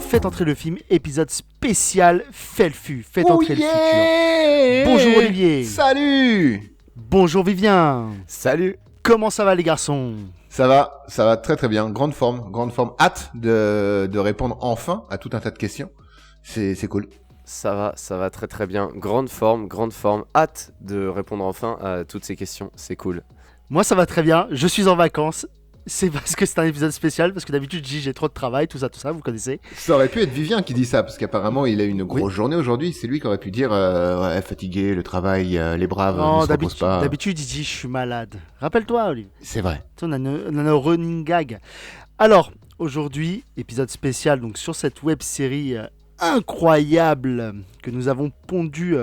Faites entrer le film, épisode spécial Felfu. Faites entrer le yeah futur. Bonjour Olivier. Salut. Bonjour Vivien. Salut. Comment ça va les garçons? Ça va très très bien. Grande forme. Hâte de répondre enfin à tout un tas de questions. C'est cool. Ça va très très bien. Grande forme. Hâte de répondre enfin à toutes ces questions. C'est cool. Moi ça va très bien. Je suis en vacances. C'est parce que c'est un épisode spécial, parce que d'habitude je dis j'ai trop de travail, tout ça, vous connaissez. Ça aurait pu être Vivien qui dit ça, parce qu'apparemment il a eu une grosse journée aujourd'hui. C'est lui qui aurait pu dire ouais, fatigué, le travail, les braves ne se reposent pas. D'habitude il dit je suis malade. Rappelle-toi Olivier. C'est vrai. On a nos running gag. Alors aujourd'hui épisode spécial donc sur cette web série incroyable que nous avons pondu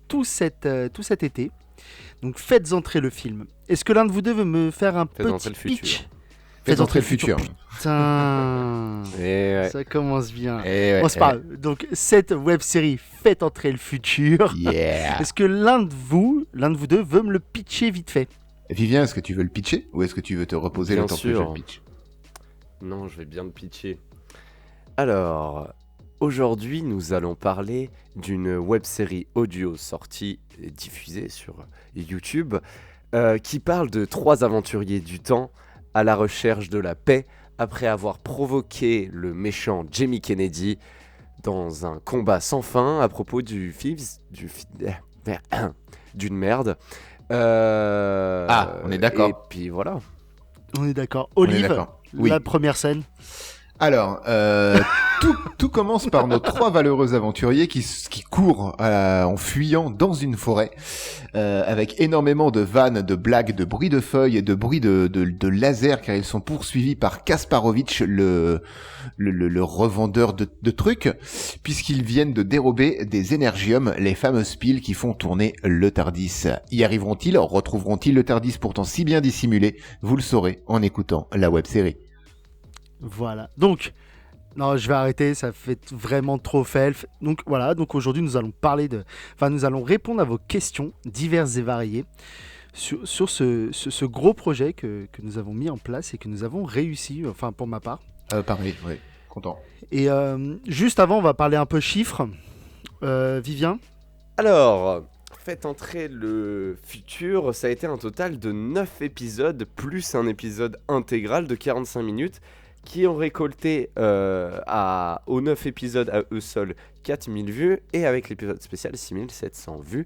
tout cet été. Donc faites entrer le film. Est-ce que l'un de vous deux veut me faire un petit pitch? Faites entrer le futur. Putain, ouais. Ça commence bien. Ouais, c'est pas grave. Donc cette web série Faites entrer le futur. Yeah. Est-ce que l'un de vous deux veut me le pitcher vite fait? Vivien, est-ce que tu veux le pitcher ou est-ce que tu veux te reposer bien le temps sûr. que je le pitch? Non, je vais bien le pitcher. Alors, aujourd'hui, nous allons parler d'une web-série audio sortie et diffusée sur YouTube qui parle de 3 aventuriers du temps à la recherche de la paix après avoir provoqué le méchant Jamie Kennedy dans un combat sans fin à propos d'une merde. On est d'accord. Et puis voilà. On est d'accord. Olive, Oui. La première scène. Alors, tout commence par nos 3 valeureux aventuriers qui courent en fuyant dans une forêt avec énormément de vannes, de blagues, de bruits de feuilles et de bruits de laser car ils sont poursuivis par Kasparovitch, le revendeur de trucs, puisqu'ils viennent de dérober des énergiums, les fameuses piles qui font tourner le TARDIS. Y arriveront-ils? Retrouveront-ils le TARDIS pourtant si bien dissimulé? Vous le saurez en écoutant la web-série. Voilà. Donc, non, je vais arrêter, ça fait vraiment trop felf. Donc voilà, donc aujourd'hui nous allons répondre à vos questions diverses et variées sur ce gros projet que nous avons mis en place et que nous avons réussi, enfin pour ma part. Pareil, oui, content. Et juste avant, on va parler un peu chiffres. Vivien? Alors, Faites entrer le futur, ça a été un total de 9 épisodes, plus un épisode intégral de 45 minutes, qui ont récolté aux 9 épisodes à eux seuls 4000 vues, et avec l'épisode spécial 6700 vues,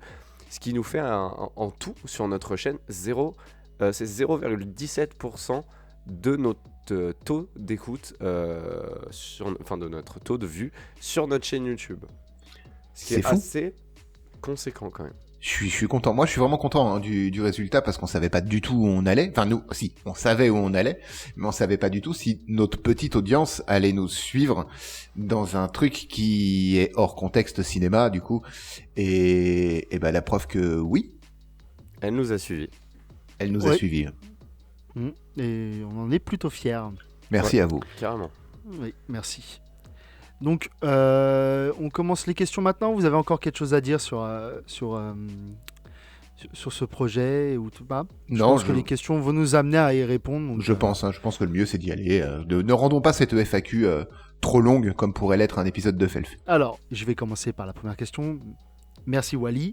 ce qui nous fait en tout sur notre chaîne c'est 0,17% de notre taux d'écoute, de notre taux de vues sur notre chaîne YouTube. Ce qui est assez conséquent quand même. Je suis content. Moi, je suis vraiment content du résultat parce qu'on savait pas du tout où on allait. Enfin, nous, si, on savait où on allait, mais on savait pas du tout si notre petite audience allait nous suivre dans un truc qui est hors contexte cinéma, du coup. Et ben, la preuve que oui. Elle nous a suivis. Elle nous a suivis. Et on en est plutôt fiers. Merci à vous. Carrément. Oui, merci. Donc, on commence les questions maintenant. Vous avez encore quelque chose à dire sur ce projet ou tout pas? Je pense que les questions vont nous amener à y répondre. Donc, je pense que le mieux c'est d'y aller. Ne rendons pas cette FAQ trop longue comme pourrait l'être un épisode de Felf. Alors, je vais commencer par la première question. Merci Wally.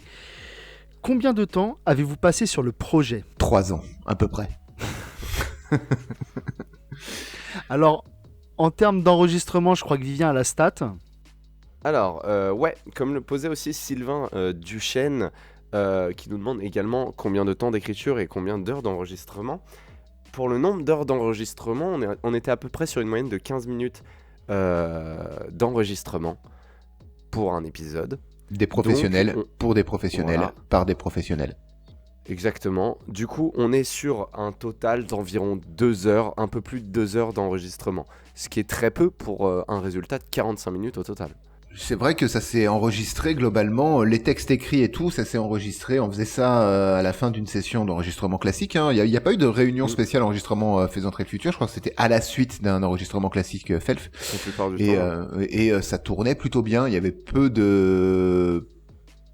Combien de temps avez-vous passé sur le projet? 3 ans, à peu près. Alors, en termes d'enregistrement, je crois que Vivien a la stat. Alors, comme le posait aussi Sylvain Duchesne, qui nous demande également combien de temps d'écriture et combien d'heures d'enregistrement. Pour le nombre d'heures d'enregistrement, on était à peu près sur une moyenne de 15 minutes d'enregistrement pour un épisode. Des professionnels, pour des professionnels, voilà. Par des professionnels. Exactement. Du coup, on est sur un total d'environ 2 heures, un peu plus de 2 heures d'enregistrement. Ce qui est très peu pour un résultat de 45 minutes au total. C'est vrai que ça s'est enregistré globalement, les textes écrits et tout, ça s'est enregistré. On faisait ça à la fin d'une session d'enregistrement classique. Il y a pas eu de réunion spéciale enregistrement Faites entrer le futur. Je crois que c'était à la suite d'un enregistrement classique Felf. Et ça tournait plutôt bien. Il y avait peu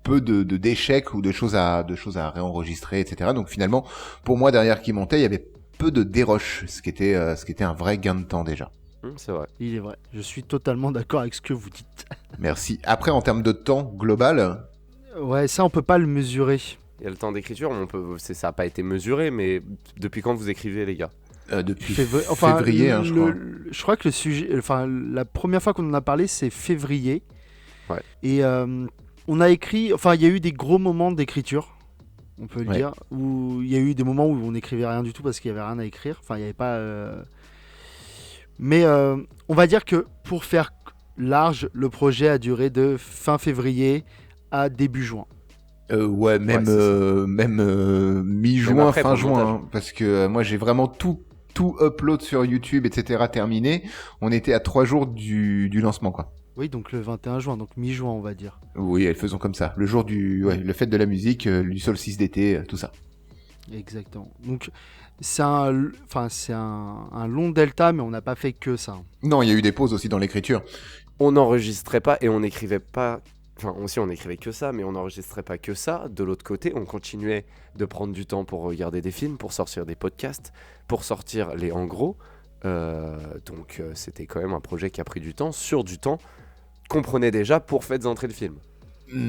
d'échecs ou de choses à réenregistrer, etc. Donc finalement, pour moi derrière qui montait, il y avait peu de déroches, ce qui était un vrai gain de temps déjà. C'est vrai. Il est vrai. Je suis totalement d'accord avec ce que vous dites. Merci. Après, en termes de temps global, Ouais, ça, on peut pas le mesurer. Il y a le temps d'écriture, ça n'a pas été mesuré, mais depuis quand vous écrivez, les gars? depuis Enfin, février, je crois. Je crois que le sujet, enfin, la première fois qu'on en a parlé, c'est février. Ouais. Et on a écrit, enfin, il y a eu des gros moments d'écriture, on peut le Ouais. dire, où il y a eu des moments où on n'écrivait rien du tout parce qu'il y avait rien à écrire. Enfin, il n'y avait pas. Mais on va dire que pour faire large, le projet a duré de fin février à début juin. Ouais, même, c'est ça. même mi-juin, Même après, fin pour le juin, montage. hein, parce que moi j'ai vraiment tout upload sur YouTube, etc. terminé. On était à 3 jours du lancement, quoi. Oui, donc le 21 juin, donc mi-juin, on va dire. Oui, faisons comme ça. Le jour le fête de la musique, du solstice d'été, tout ça. Exactement. Donc c'est un long delta, mais on n'a pas fait que ça. Non, il y a eu des pauses aussi dans l'écriture. On n'enregistrait pas et on n'écrivait pas. Enfin, aussi, on n'écrivait que ça, mais on n'enregistrait pas que ça. De l'autre côté, on continuait de prendre du temps pour regarder des films, pour sortir des podcasts, pour sortir les en gros. Donc, c'était quand même un projet qui a pris du temps, sur du temps qu'on prenait déjà pour Faites entrer le film.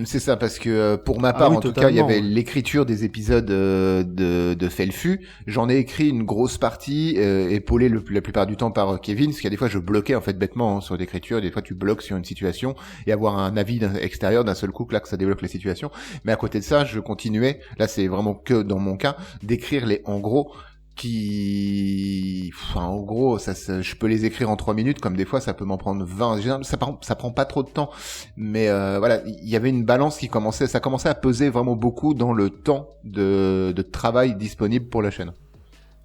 C'est ça, parce que pour ma part, oui, en tout cas, il y totalement, avait ouais. l'écriture des épisodes de Felfu. J'en ai écrit une grosse partie, épaulée la plupart du temps par Kevin, parce qu'il y a des fois, je bloquais en fait bêtement sur l'écriture. Des fois, tu bloques sur une situation et avoir un avis extérieur d'un seul coup, là, que ça débloque la situation. Mais à côté de ça, je continuais. Là, c'est vraiment que dans mon cas d'écrire les en gros. En gros, je peux les écrire en 3 minutes, comme des fois ça peut m'en prendre 20. Ça prend pas trop de temps, mais voilà, il y avait une balance ça commençait à peser vraiment beaucoup dans le temps de travail disponible pour la chaîne.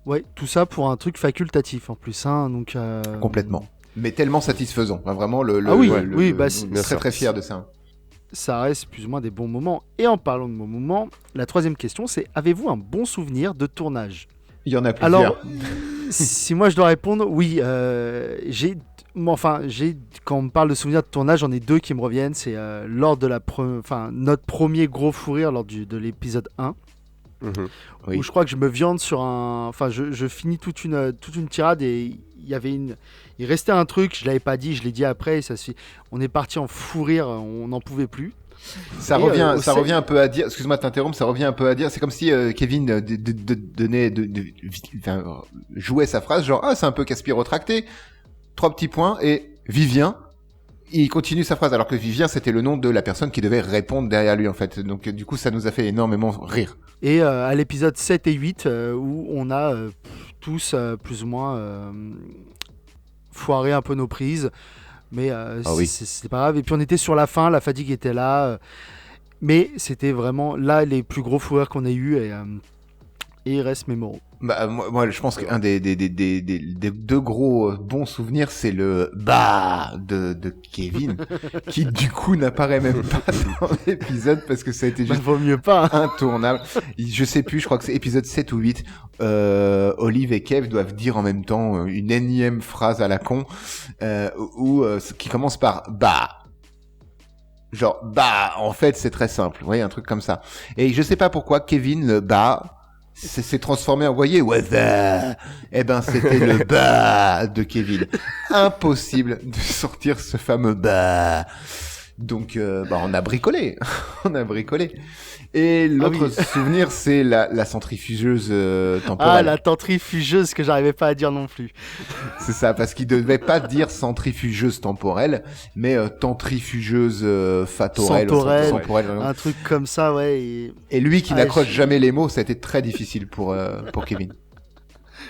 Ouais, tout ça pour un truc facultatif en plus, hein, donc. Complètement. Mais tellement satisfaisant, hein, vraiment bien très sûr. très fier de ça. Ça reste plus ou moins des bons moments. Et en parlant de bons moments, la troisième question, c'est avez-vous un bon souvenir de tournage? Il y en a plusieurs. Alors, si moi je dois répondre, oui, quand on me parle de souvenirs de tournage, j'en ai deux qui me reviennent. C'est lors de notre premier gros fou rire lors de l'épisode 1, Mhm. Oui. où je crois que je me viande sur un... Enfin, je finis toute une tirade et il restait un truc, je l'avais pas dit, je l'ai dit après, on est parti en fou rire, on n'en pouvait plus. Ça Et, revient un peu à dire. Excuse-moi de t'interrompre. Ça revient un peu à dire. C'est comme si Kevin jouait sa phrase genre c'est un peu Caspiro tracté. 3 petits points et Vivien. Il continue sa phrase alors que Vivien c'était le nom de la personne qui devait répondre derrière lui en fait. Donc du coup ça nous a fait énormément rire. Et à l'épisode 7 et 8, où on a tous plus ou moins foiré un peu nos prises. Mais Oui. c'est pas grave. Et puis on était sur la fin, la fatigue était là. Mais c'était vraiment là les plus gros fous rires qu'on ait eu et ils restent mémorables. Bah moi je pense qu'un des deux gros bons souvenirs c'est le bah de Kevin qui du coup n'apparaît même pas dans l'épisode parce que ça a été juste Vaut mieux pas. Hein. intournable. Je sais plus, je crois que c'est épisode 7 ou 8. Olive et Kev doivent dire en même temps une énième phrase à la con qui commence par bah. Genre bah en fait c'est très simple. Vous voyez un truc comme ça. Et je sais pas pourquoi Kevin le bah s'est transformé en, vous voyez, eh ben, c'était le bah de Kevin. Impossible de sortir ce fameux bah. Donc, on a bricolé. On a bricolé. Et l'autre souvenir, c'est la centrifugeuse temporelle. Ah, la centrifugeuse que j'arrivais pas à dire non plus. C'est ça, parce qu'il devait pas dire centrifugeuse temporelle, mais centrifugeuse fatorelle. Temporelle, un truc comme ça, ouais. Et lui qui n'accroche jamais les mots, ça a été très difficile pour Kevin.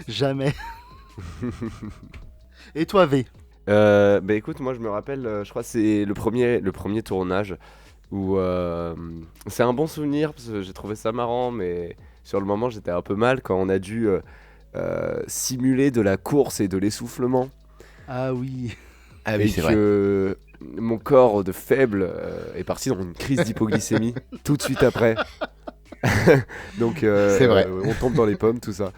Jamais. Et toi, V? Bah écoute, moi je me rappelle, je crois que c'est le premier tournage où c'est un bon souvenir parce que j'ai trouvé ça marrant, mais sur le moment j'étais un peu mal quand on a dû simuler de la course et de l'essoufflement. Ah oui. Ah oui, et c'est que mon corps de faible est parti dans une crise d'hypoglycémie tout de suite après. Donc c'est vrai. On tombe dans les pommes, tout ça.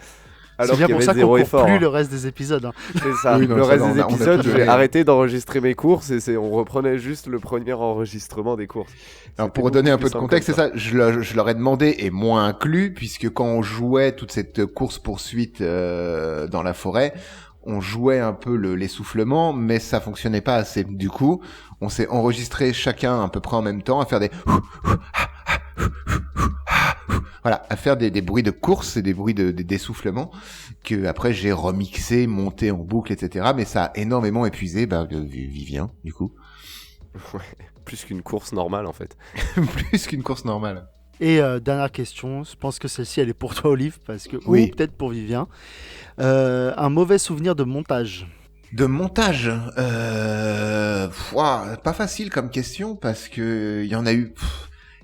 C'est bien pour ça qu'on court plus hein. le reste des épisodes. Hein. C'est ça. Oui, non, le ça, reste on des a épisodes, tout j'ai donné. arrêté d'enregistrer mes courses et on reprenait juste le premier enregistrement des courses. Alors C'était pour donner un beaucoup peu de plus contexte, c'est simple ça, je leur ai demandé, et moi inclus, puisque quand on jouait toute cette course-poursuite dans la forêt, on jouait un peu l'essoufflement, mais ça fonctionnait pas assez. Du coup, on s'est enregistré chacun à peu près en même temps à faire des voilà, à faire des bruits de course et des bruits d'essoufflement que après j'ai remixé, monté en boucle, etc. Mais ça a énormément épuisé Vivien, du coup. Ouais, plus qu'une course normale en fait. Plus qu'une course normale. Et dernière question, je pense que celle-ci elle est pour toi Olive, parce que Oui. ou peut-être pour Vivien. Un mauvais souvenir de montage. De montage, pas facile comme question parce que il y en a eu.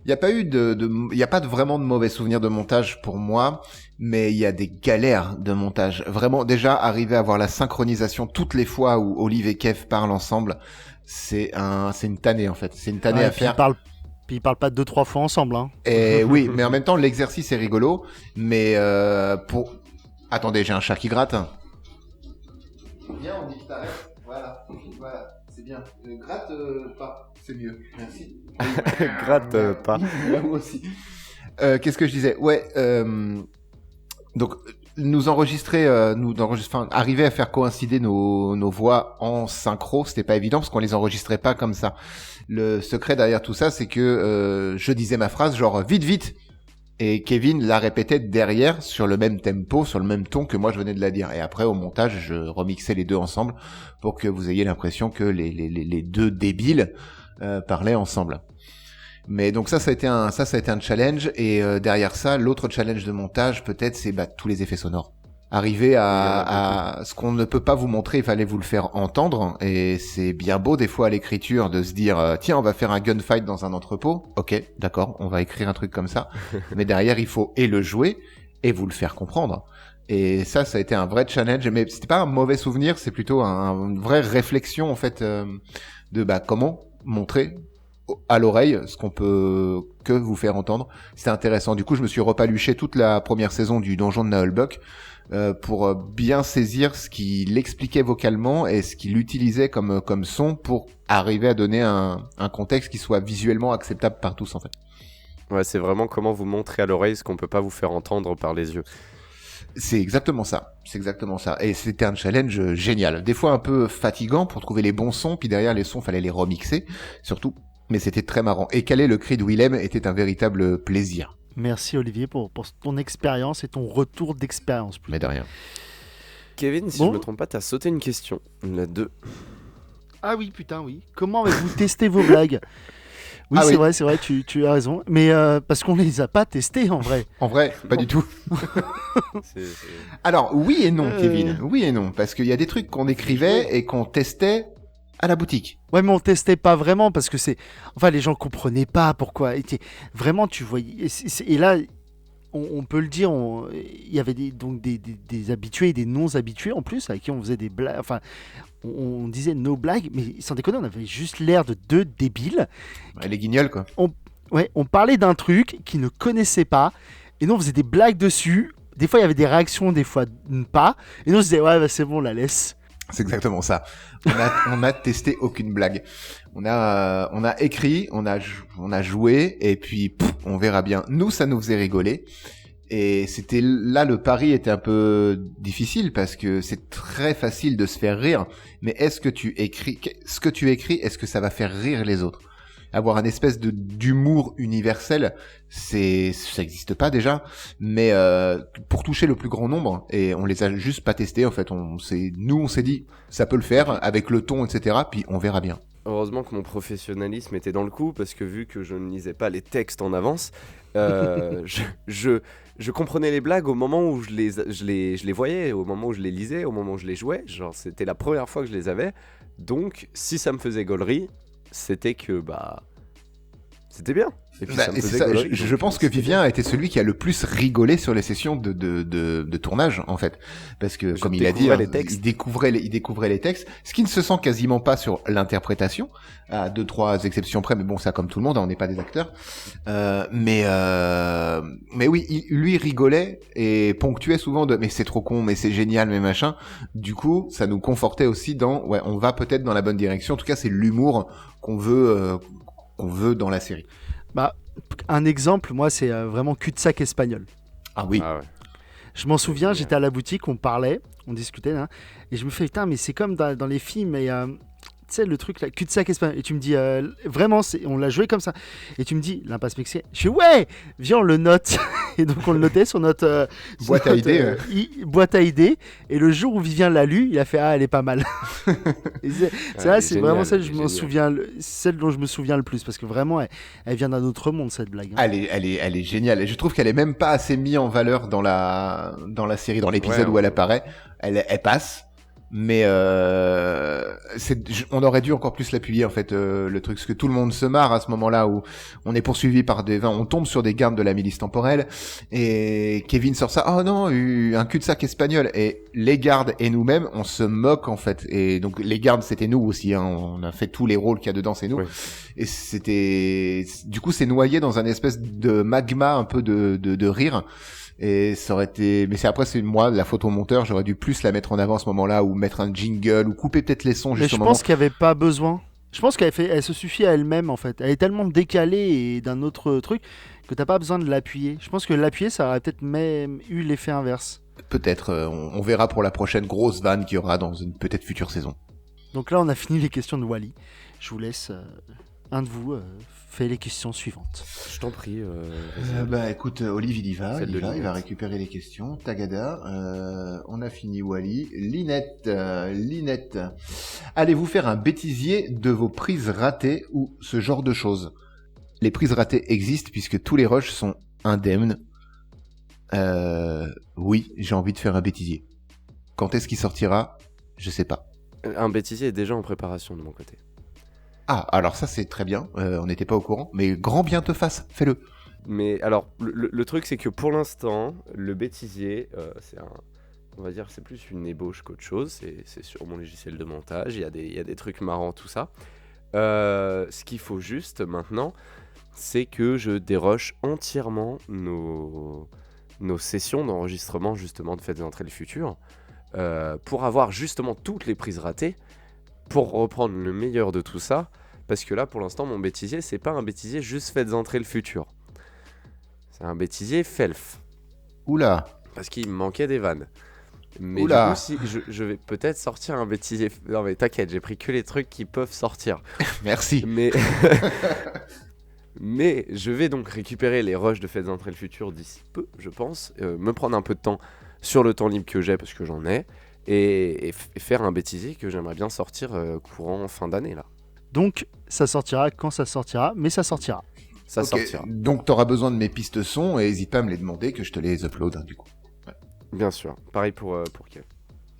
Il y a pas eu il y a pas vraiment de mauvais souvenirs de montage pour moi, mais il y a des galères de montage. Vraiment, déjà arriver à avoir la synchronisation toutes les fois où Olive et Kev parlent ensemble, c'est une tannée en fait. C'est une tannée Ouais, à puis faire. ils parlent pas 2-3 fois ensemble. Hein. Et oui, mais en même temps l'exercice est rigolo. Mais attendez, j'ai un chat qui gratte. Viens, on dit que t'arrêtes. Voilà, c'est bien. Gratte pas, c'est mieux. Merci. Gratte pas. Moi aussi. Qu'est-ce que je disais? Ouais. Donc arriver à faire coïncider nos voix en synchro, c'était pas évident parce qu'on les enregistrait pas comme ça. Le secret derrière tout ça, c'est que je disais ma phrase genre vite vite. Et Kevin la répétait derrière sur le même tempo, sur le même ton que moi je venais de la dire. Et après au montage, je remixais les deux ensemble pour que vous ayez l'impression que les deux débiles parlaient ensemble. Mais donc ça a été un challenge. Et derrière ça, l'autre challenge de montage peut-être, c'est tous les effets sonores. Arriver à ce qu'on ne peut pas vous montrer, il fallait vous le faire entendre. Et c'est bien beau des fois à l'écriture de se dire tiens, on va faire un gunfight dans un entrepôt. Ok, d'accord, on va écrire un truc comme ça. Mais derrière, il faut et le jouer et vous le faire comprendre. Et ça a été un vrai challenge. Mais c'était pas un mauvais souvenir, c'est plutôt une vraie réflexion en fait de comment montrer à l'oreille ce qu'on peut que vous faire entendre. C'était intéressant. Du coup, je me suis repaluché toute la première saison du Donjon de Naheulbeuk pour bien saisir ce qu'il expliquait vocalement et ce qu'il utilisait comme son pour arriver à donner un contexte qui soit visuellement acceptable par tous en fait. Ouais, c'est vraiment comment vous montrer à l'oreille ce qu'on peut pas vous faire entendre par les yeux. C'est exactement ça. Et c'était un challenge génial. Des fois un peu fatigant pour trouver les bons sons, puis derrière les sons, fallait les remixer, surtout. Mais c'était très marrant. Et caler le cri de Willem était un véritable plaisir. Merci Olivier pour ton expérience et ton retour d'expérience. Mais de rien. Kevin, si je me trompe pas, t'as sauté une question. La 2. Ah oui, putain, oui. Comment avez-vous testé vos blagues? Oui, c'est vrai, tu as raison. Mais parce qu'on les a pas testées en vrai. En vrai, pas du tout. Alors, oui et non, Kevin. Oui et non. Parce qu'il y a des trucs qu'on écrivait et qu'on testait à la boutique. Ouais, mais on testait pas vraiment parce que les gens comprenaient pas pourquoi. Vraiment, tu voyais. Et là, on peut le dire, il y avait des habitués et des non-habitués en plus avec qui on faisait des blagues. Enfin, on disait nos blagues, mais sans déconner, on avait juste l'air de deux débiles. Les guignols, quoi. On parlait d'un truc qu'ils ne connaissaient pas et nous on faisait des blagues dessus. Des fois, il y avait des réactions, des fois pas. Et nous on se disait, ouais, c'est bon, on la laisse. C'est exactement ça. On a testé aucune blague. On a écrit, on a joué, et puis on verra bien. Nous, ça nous faisait rigoler. Et c'était là, le pari était un peu difficile parce que c'est très facile de se faire rire. Mais ce que tu écris, est-ce que ça va faire rire les autres? Avoir un espèce d'humour universel, ça existe pas déjà, mais pour toucher le plus grand nombre, et on les a juste pas testés en fait. On s'est dit ça peut le faire avec le ton, etc. Puis on verra bien. Heureusement que mon professionnalisme était dans le coup parce que vu que je ne lisais pas les textes en avance, je comprenais les blagues au moment où je les voyais, au moment où je les lisais, au moment où je les jouais. Genre c'était la première fois que je les avais, donc si ça me faisait gaulerie, c'était que c'était bien. Et puis je pense que Vivien a été celui qui a le plus rigolé sur les sessions de tournage en fait, parce que comme il a dit, il découvrait les textes, ce qui ne se sent quasiment pas sur l'interprétation, à 2-3 exceptions près, mais bon, ça comme tout le monde, on n'est pas des acteurs. Mais oui, lui rigolait et ponctuait souvent de mais c'est trop con, mais c'est génial, mais machin. Du coup, ça nous confortait aussi dans on va peut-être dans la bonne direction. En tout cas, c'est l'humour qu'on veut dans la série. Un exemple, moi, c'est vraiment cul-de-sac espagnol. Ah oui. Ah ouais. Je m'en souviens, génial. j'étais à la boutique, on parlait, on discutait, hein, et je me fais, putain, mais c'est comme dans les films, et tu sais, le truc, là, cul-de-sac espagnol. Et tu me dis, vraiment, on l'a joué comme ça. Et tu me dis, l'impasse mexicaine. Je fais, ouais, viens, on le note. Et donc, on le notait sur notre Boîte à idées, boîte à idées. Et le jour où Vivien l'a lu, il a fait, ah, elle est pas mal. Et Ah, là, elle est c'est vraiment géniale, celle, elle je est m'en géniale. souviens, celle dont je me souviens le plus. Parce que vraiment, elle vient d'un autre monde, cette blague, hein. Elle est géniale. Et je trouve qu'elle est même pas assez mise en valeur dans la série, dans l'épisode Ouais, où elle apparaît. Elle passe. Mais on aurait dû encore plus l'appuyer en fait le truc, parce que tout le monde se marre à ce moment-là où on est poursuivi par on tombe sur des gardes de la milice temporelle et Kevin sort ça, oh non, un cul-de-sac espagnol, et les gardes et nous-mêmes on se moque en fait, et donc les gardes c'était nous aussi, hein, on a fait tous les rôles qu'il y a dedans, c'est nous, Oui. et c'était du coup c'est noyé dans un espèce de magma un peu de rire. Et ça aurait été, mais c'est moi, la photomonteur, j'aurais dû plus la mettre en avant à ce moment-là, ou mettre un jingle, ou couper peut-être les sons Mais juste je au moment. pense qu'il n'y avait pas besoin. Je pense elle se suffit à elle-même, en fait. Elle est tellement décalée et d'un autre truc que t'as pas besoin de l'appuyer. Je pense que l'appuyer, ça aurait peut-être même eu l'effet inverse. Peut-être, on verra pour la prochaine grosse vanne qu'il y aura dans une peut-être future saison. Donc là, on a fini les questions de Wally. Je vous laisse, un de vous, fait les questions suivantes. Je t'en prie. Vas-y. Bah écoute, Olive il y va, Celle de il va Linette. récupérer les questions. Tagada, on a fini Wally. Linette, allez-vous faire un bêtisier de vos prises ratées ou ce genre de choses? Les prises ratées existent puisque tous les rushs sont indemnes. Oui, j'ai envie de faire un bêtisier. Quand est-ce qu'il sortira? Je sais pas. Un bêtisier est déjà en préparation de mon côté. Ah, alors ça c'est très bien, on n'était pas au courant, mais grand bien te fasse, fais-le. Mais alors, le truc, c'est que pour l'instant, le bêtisier, on va dire, c'est plus une ébauche qu'autre chose. C'est sur mon logiciel de montage. Il y a des trucs marrants, tout ça. Ce qu'il faut juste maintenant, c'est que je déroche entièrement nos sessions d'enregistrement, justement, de Faites entrer le futur, pour avoir justement toutes les prises ratées, pour reprendre le meilleur de tout ça. Parce que là, pour l'instant, mon bêtisier, c'est pas un bêtisier juste Faites entrer le futur. C'est un bêtisier Felf. Oula, Parce qu'il me manquait des vannes. Mais Oula. du coup, si, je vais peut-être sortir un bêtisier. Non, mais t'inquiète, j'ai pris que les trucs qui peuvent sortir. merci. Mais, mais je vais donc récupérer les rushs de Faites entrer le futur d'ici peu, je pense. Me prendre un peu de temps sur le temps libre que j'ai, parce que j'en ai. Et faire un bêtisier que j'aimerais bien sortir courant fin d'année, là. Donc, ça sortira quand ça sortira, mais ça sortira. Ça Ok, sortira. donc t'auras besoin de mes pistes son et n'hésite pas à me les demander que je te les upload hein, du coup. Bien sûr. Pareil pour Kev.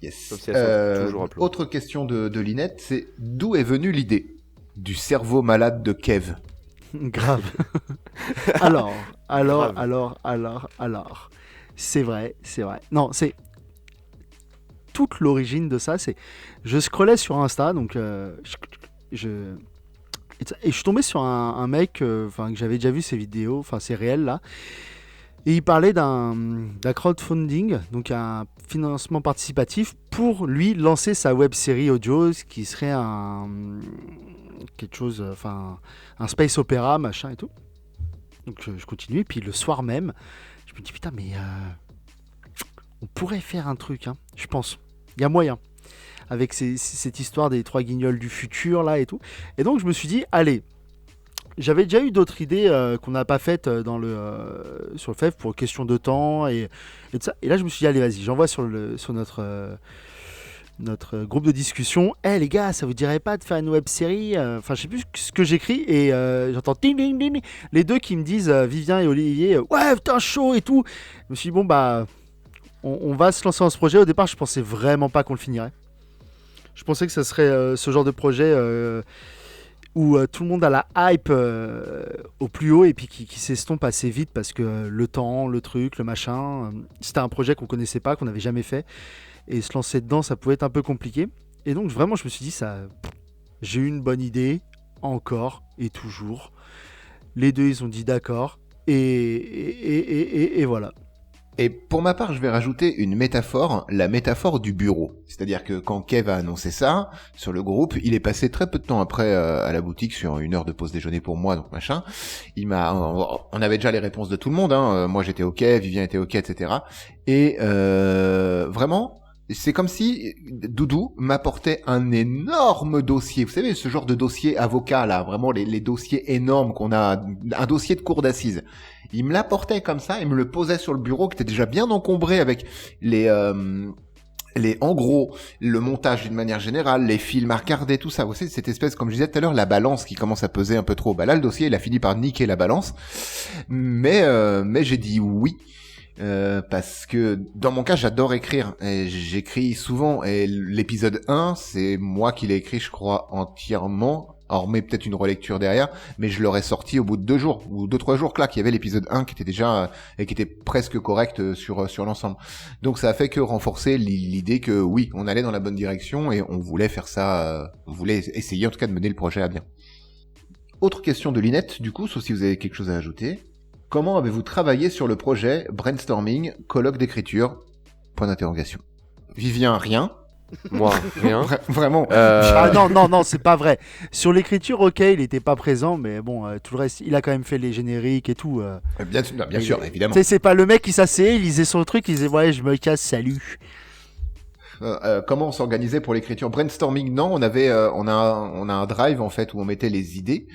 Yes. Sauf si elles sont toujours upload. Autre question de Linette, c'est d'où est venue l'idée du cerveau malade de Kev? Grave. Alors. C'est vrai. Non, c'est toute l'origine de ça. C'est, je scrollais sur Insta, donc et je suis tombé sur un mec, que j'avais déjà vu ses vidéos, ses réels là. Et il parlait d'un crowdfunding, donc un financement participatif pour lui lancer sa web série audio, ce qui serait quelque chose, un space opéra, machin et tout. Donc je continue, et puis le soir même, je me dis putain, mais on pourrait faire un truc, hein, je pense. Il y a moyen, avec cette histoire des 3 guignols du futur là et tout. Et donc je me suis dit, allez. J'avais déjà eu d'autres idées qu'on n'a pas faites sur le FEF pour question de temps et tout ça. Et là, je me suis dit, allez, vas-y, j'envoie sur notre groupe de discussion. Les gars, ça vous dirait pas de faire une web série? Je sais plus ce que j'écris et j'entends ding, ding, ding, ding. Les deux qui me disent, Vivien et Olivier, ouais, putain, chaud et tout. Je me suis dit, bon, bah, on va se lancer dans ce projet. Au départ, je pensais vraiment pas qu'on le finirait. Je pensais que ça serait ce genre de projet. Où tout le monde a la hype au plus haut et puis qui s'estompe assez vite parce que le temps, le truc, le machin, c'était un projet qu'on connaissait pas, qu'on n'avait jamais fait et se lancer dedans ça pouvait être un peu compliqué et donc vraiment je me suis dit j'ai eu une bonne idée encore et toujours, les deux ils ont dit d'accord et voilà. Et pour ma part, je vais rajouter une métaphore, la métaphore du bureau. C'est-à-dire que quand Kev a annoncé ça sur le groupe, il est passé très peu de temps après à la boutique sur 1 heure de pause déjeuner pour moi, donc machin. On avait déjà les réponses de tout le monde, hein. Moi j'étais ok, Vivien était ok, etc. Et vraiment, c'est comme si Doudou m'apportait un énorme dossier. Vous savez, ce genre de dossier avocat là, vraiment les dossiers énormes qu'on a, un dossier de cour d'assises. Il me l'apportait comme ça, il me le posait sur le bureau qui était déjà bien encombré avec en gros, le montage d'une manière générale, les films à regarder, tout ça. Vous savez, cette espèce, comme je disais tout à l'heure, la balance qui commence à peser un peu trop. Bah là, le dossier, il a fini par niquer la balance. Mais j'ai dit oui. Parce que dans mon cas j'adore écrire et j'écris souvent et l'épisode 1 c'est moi qui l'ai écrit je crois entièrement, hormis peut-être une relecture derrière, mais je l'aurais sorti au bout de 2 jours ou 2-3 jours, clac, il y avait l'épisode 1 qui était déjà et qui était presque correct sur l'ensemble. Donc ça a fait que renforcer l'idée que oui, on allait dans la bonne direction et on voulait faire ça, on voulait essayer en tout cas de mener le projet à bien. Autre question de Linette du coup, sauf si vous avez quelque chose à ajouter. Comment avez-vous travaillé sur le projet brainstorming, colloque d'écriture ? Point d'interrogation. Vivien, rien. Moi, rien. Vraiment. Ah non, c'est pas vrai. Sur l'écriture, ok, il était pas présent, mais bon, tout le reste, il a quand même fait les génériques et tout. Bien sûr, évidemment. Tu sais, c'est pas le mec qui s'asseyait, il lisait son truc, il disait ouais, je me casse, salut. Comment on s'organisait pour l'écriture ? Brainstorming, non, on a un drive en fait où on mettait les idées.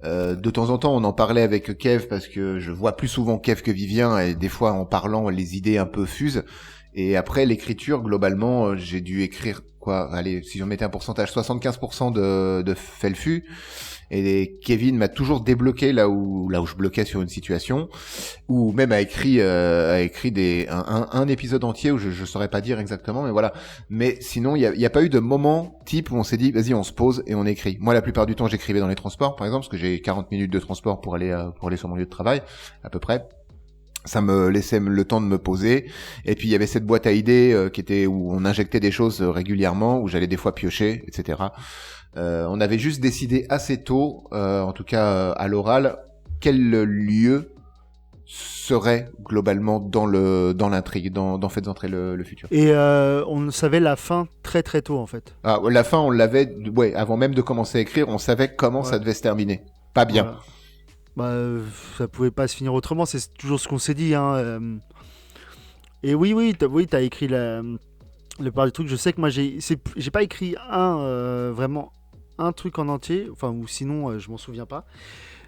De temps en temps, on en parlait avec Kev parce que je vois plus souvent Kev que Vivien et des fois en parlant, les idées un peu fusent. Et après l'écriture, globalement, j'ai dû écrire quoi ? Allez, si on mettais un pourcentage, 75% de Felfu. Et Kevin m'a toujours débloqué là où je bloquais sur une situation, ou même a écrit un épisode entier où je saurais pas dire exactement, mais voilà. Mais sinon, il y a pas eu de moment type où on s'est dit vas-y, on se pose et on écrit. Moi, la plupart du temps, j'écrivais dans les transports, par exemple, parce que j'ai 40 minutes de transport pour aller sur mon lieu de travail, à peu près. Ça me laissait le temps de me poser. Et puis il y avait cette boîte à idées qui était où on injectait des choses régulièrement, où j'allais des fois piocher, etc. On avait juste décidé assez tôt, en tout cas à l'oral, quel lieu serait globalement dans l'intrigue, dans Faites entrer le futur. Et on savait la fin très très tôt en fait. Ah, la fin on l'avait, ouais, avant même de commencer à écrire, on savait comment ça devait se terminer. Pas bien. Voilà. Bah, ça pouvait pas se finir autrement, c'est toujours ce qu'on s'est dit. Hein. Et oui, t'as écrit le part du truc. Je sais que moi, j'ai pas écrit vraiment un truc en entier, enfin, ou sinon, je m'en souviens pas.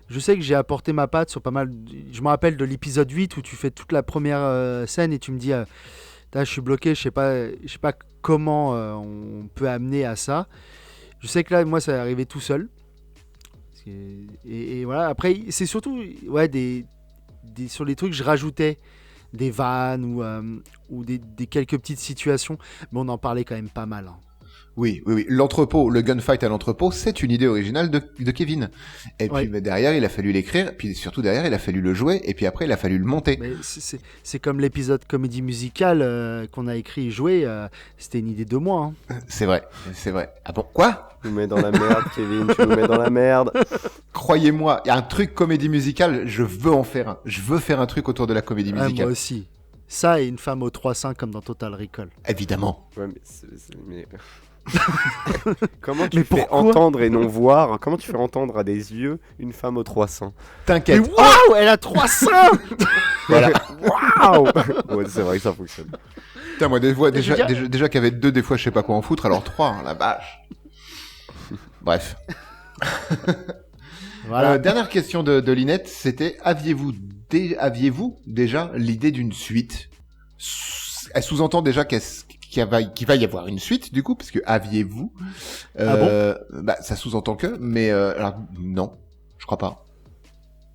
Je sais que j'ai apporté ma patte sur pas mal. Je me rappelle de l'épisode 8 où tu fais toute la première scène et tu me dis, je suis bloqué, je sais pas comment on peut amener à ça. Je sais que là, moi, ça est arrivé tout seul. Et voilà, après, c'est surtout sur les trucs, je rajoutais des vannes ou des quelques petites situations, mais on en parlait quand même pas mal. Hein. Oui. L'entrepôt, le gunfight à l'entrepôt, c'est une idée originale de Kevin. Et puis mais derrière, il a fallu l'écrire, puis surtout derrière, il a fallu le jouer, et puis après, il a fallu le monter. Mais c'est comme l'épisode comédie musicale qu'on a écrit et joué, c'était une idée de moi. Hein. C'est vrai. Ah bon, quoi ? Tu nous mets dans la merde, Kevin, tu nous mets dans la merde. Croyez-moi, il y a un truc comédie musicale, je veux en faire un. Je veux faire un truc autour de la comédie musicale. Moi aussi. Ça et une femme aux 3 seins comme dans Total Recall. Évidemment. Ouais, mais... Comment tu fais entendre et non voir ? Comment tu fais entendre à des yeux une femme aux 300 ? T'inquiète. Mais waouh, elle a 3 seins. Voilà. Waouh. Ouais, c'est vrai que ça fonctionne. Putain, moi, déjà qu'il y avait 2, des fois, je sais pas quoi en foutre, alors 3, la vache. Bref. Voilà. Dernière question de Linette, c'était aviez-vous déjà l'idée d'une suite ? Elle sous-entend déjà qu'il va y avoir une suite, du coup, parce que aviez-vous Ah bon ? Bah, ça sous-entend que, mais alors, non, je crois pas.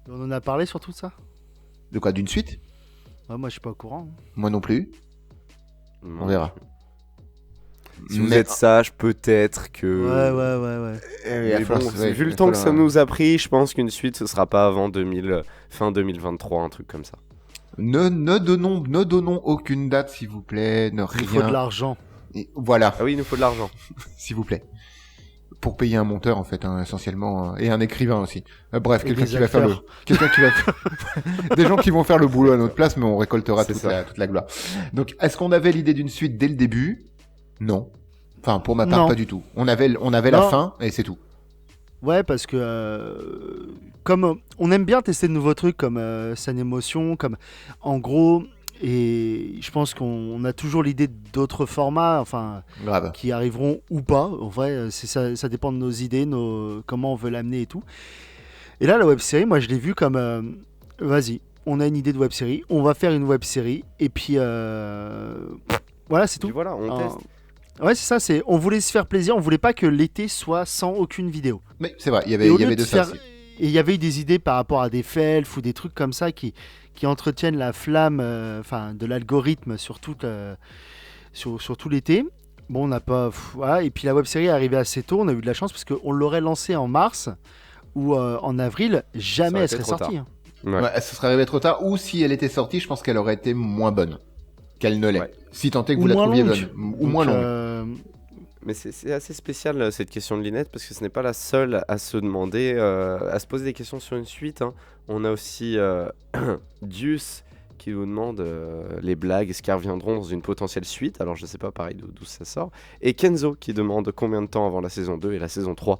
On en a parlé sur tout ça ? De quoi, d'une suite ? Moi, je suis pas au courant. Hein. Moi non plus. On verra. Si vous êtes sage, peut-être que... Ouais. Mais bon, vu le temps que ça nous a pris, je pense qu'une suite, ce sera pas avant fin 2023, un truc comme ça. Ne donnons aucune date, s'il vous plaît. Il faut de l'argent. Et voilà. Ah oui, il nous faut de l'argent. S'il vous plaît. pour payer un monteur en fait, hein, essentiellement, et un écrivain aussi. Bref, Et quelqu'un des qui va faire acteurs. des gens qui vont faire le boulot à notre place, mais on récoltera C'est toute la gloire. Donc, est-ce qu'on avait l'idée d'une suite dès le début? Non. Enfin, pour ma part, Non. pas du tout. On avait la Non. fin et c'est tout. Ouais, parce que comme on aime bien tester de nouveaux trucs comme Scène Émotion, comme en gros, et je pense qu'on a toujours l'idée d'autres formats, enfin, Grave. qui arriveront ou pas. En vrai, ça dépend de nos idées, comment on veut l'amener et tout. Et là, la web série, moi, je l'ai vu comme vas-y, on a une idée de web série, on va faire une web série, et puis voilà, c'est Puis tout. voilà, on teste. Ouais, c'est ça. On voulait se faire plaisir. On voulait pas que l'été soit sans aucune vidéo. Mais c'est vrai, il y Et au avait lieu de de ça faire- aussi. Et il y avait eu des idées par rapport à des felf ou des trucs comme ça qui entretiennent la flamme de l'algorithme sur tout l'été. Bon, on n'a pas. Voilà. Et puis la web série est arrivée assez tôt. On a eu de la chance parce qu'on l'aurait lancée en mars ou en avril. Jamais aurait elle été serait trop sortie. tard. Hein. Ouais. Ouais, ça serait arrivé trop tard, ou si elle était sortie, je pense qu'elle aurait été moins bonne qu'elle ne l'est. Ouais. Si tant est que Ou vous la moins trouviez longue. bonne. Ou Donc, moins longue. Mais c'est assez spécial cette question de Linette parce que ce n'est pas la seule à se demander, à se poser des questions sur une suite. Hein. On a aussi Dius qui nous demande les blagues, est-ce qu'elles reviendront dans une potentielle suite. Alors je ne sais pas pareil d'où ça sort. Et Kenzo qui demande combien de temps avant la saison 2 et la saison 3.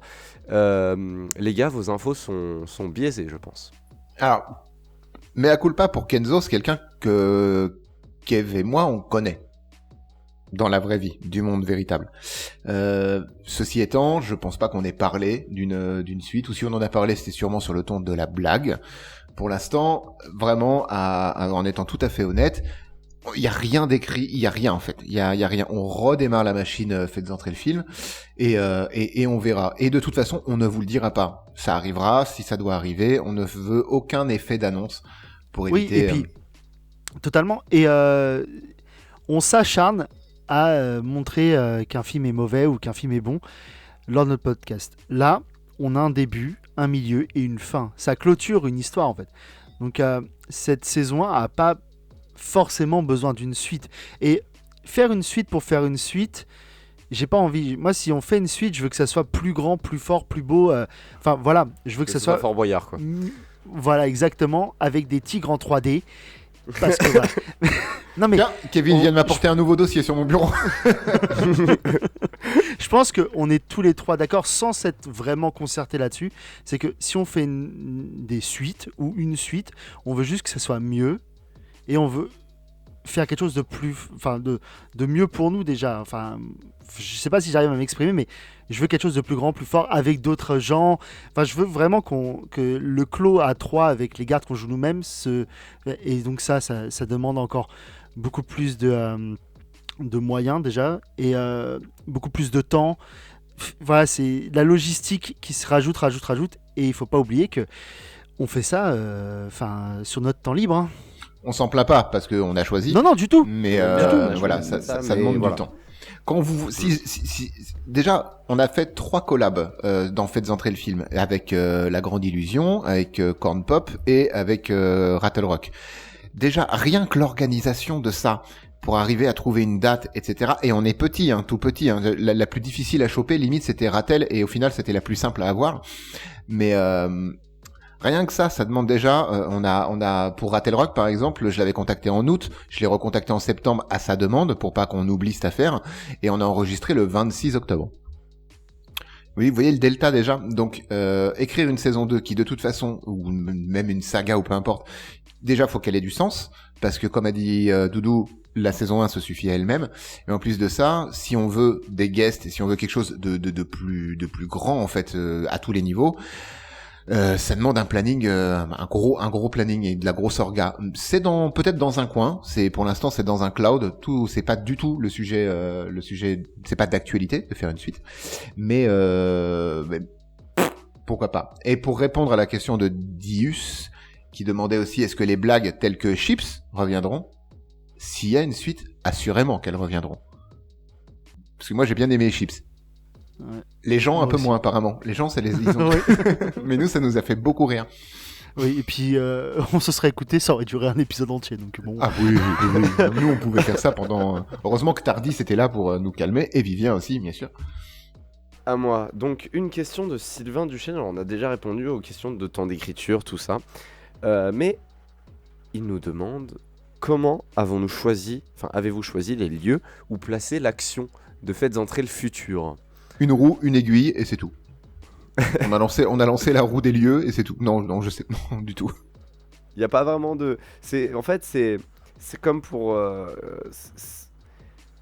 Les gars, vos infos sont biaisées, je pense. Alors, mea culpa pour Kenzo, c'est quelqu'un que Kev et moi, on connaît. Dans la vraie vie, du monde véritable. Ceci étant, je pense pas qu'on ait parlé d'une suite, ou si on en a parlé, c'était sûrement sur le ton de la blague. Pour l'instant, vraiment, en étant tout à fait honnête, il y a rien d'écrit, il y a rien en fait, il y a rien. On redémarre la machine, faites entrer le film, et on verra. Et de toute façon, on ne vous le dira pas. Ça arrivera, si ça doit arriver. On ne veut aucun effet d'annonce pour Oui, éviter. et puis totalement. Et on s'acharne à montrer qu'un film est mauvais ou qu'un film est bon lors de notre podcast. Là, on a un début, un milieu et une fin. Ça clôture une histoire en fait. Donc cette saison 1 n'a pas forcément besoin d'une suite. Et faire une suite pour faire une suite, j'ai pas envie. Moi, si on fait une suite, je veux que ça soit plus grand, plus fort, plus beau. Enfin voilà, je veux que ça ce soit soit Fort Boyard quoi. Voilà, exactement, avec des tigres en 3D. Parce que voilà. Non mais Tiens, Kevin vient de m'apporter un nouveau dossier sur mon bureau. je pense qu'on est tous les trois d'accord sans s'être vraiment concerté là-dessus. C'est que si on fait des suites ou une suite, on veut juste que ça soit mieux et on veut faire quelque chose de plus, enfin de mieux pour nous déjà. Enfin, je sais pas si j'arrive à m'exprimer, mais je veux quelque chose de plus grand, plus fort avec d'autres gens. Enfin, je veux vraiment que le clos à 3 avec les gardes qu'on joue nous-mêmes et donc ça demande encore beaucoup plus de moyens déjà et beaucoup plus de temps. Voilà, c'est la logistique qui se rajoute et il faut pas oublier que on fait ça sur notre temps libre. Hein. On s'en plaint pas parce qu'on a choisi. Non, du tout. Mais tout. voilà, Ça, ça mais demande voilà. du temps. Quand déjà, on a fait 3 collabs dans Faites entrer le film avec La Grande Illusion, avec Corn Pop et avec Rattle Rock. Déjà, rien que l'organisation de ça, pour arriver à trouver une date, etc. Et on est petit, tout petit. La plus difficile à choper, limite, c'était Rattle, et au final, c'était la plus simple à avoir. Mais rien que ça demande déjà. On a pour Rattle Rock par exemple, je l'avais contacté en août, je l'ai recontacté en septembre à sa demande pour pas qu'on oublie cette affaire, et on a enregistré le 26 octobre. Oui, vous voyez le delta déjà. Donc écrire une saison 2 qui de toute façon, ou même une saga ou peu importe, déjà faut qu'elle ait du sens, parce que comme a dit Doudou, la saison 1 se suffit à elle-même. Et en plus de ça, si on veut des guests et si on veut quelque chose de plus grand en fait à tous les niveaux, ça demande un planning, un gros planning et de la grosse orga. C'est peut-être dans un coin. Pour l'instant c'est dans un cloud. C'est pas du tout le sujet. C'est pas d'actualité de faire une suite. Mais pourquoi pas. Et pour répondre à la question de Dius, qui demandait aussi est-ce que les blagues telles que Chips reviendront. S'il y a une suite, assurément qu'elles reviendront. Parce que moi j'ai bien aimé les Chips. Ouais. Les gens Moi un peu aussi. moins apparemment. Les gens ils ont... Oui. Mais nous ça nous a fait beaucoup rire. Oui, et puis on se serait écouté, ça aurait duré un épisode entier. Donc bon. Ah oui. Nous on pouvait faire ça pendant... Heureusement que Tardy était là pour nous calmer, et Vivien aussi bien sûr. À moi. Donc, une question de Sylvain Duchesne. Alors, on a déjà répondu aux questions de temps d'écriture, tout ça. Mais il nous demande comment avez-vous choisi les lieux où placer l'action de Faites entrer le futur. Une roue, une aiguille, et c'est tout. On a lancé la roue des lieux, et c'est tout. Non, je sais, non, du tout. Il n'y a pas vraiment de... En fait, c'est comme pour...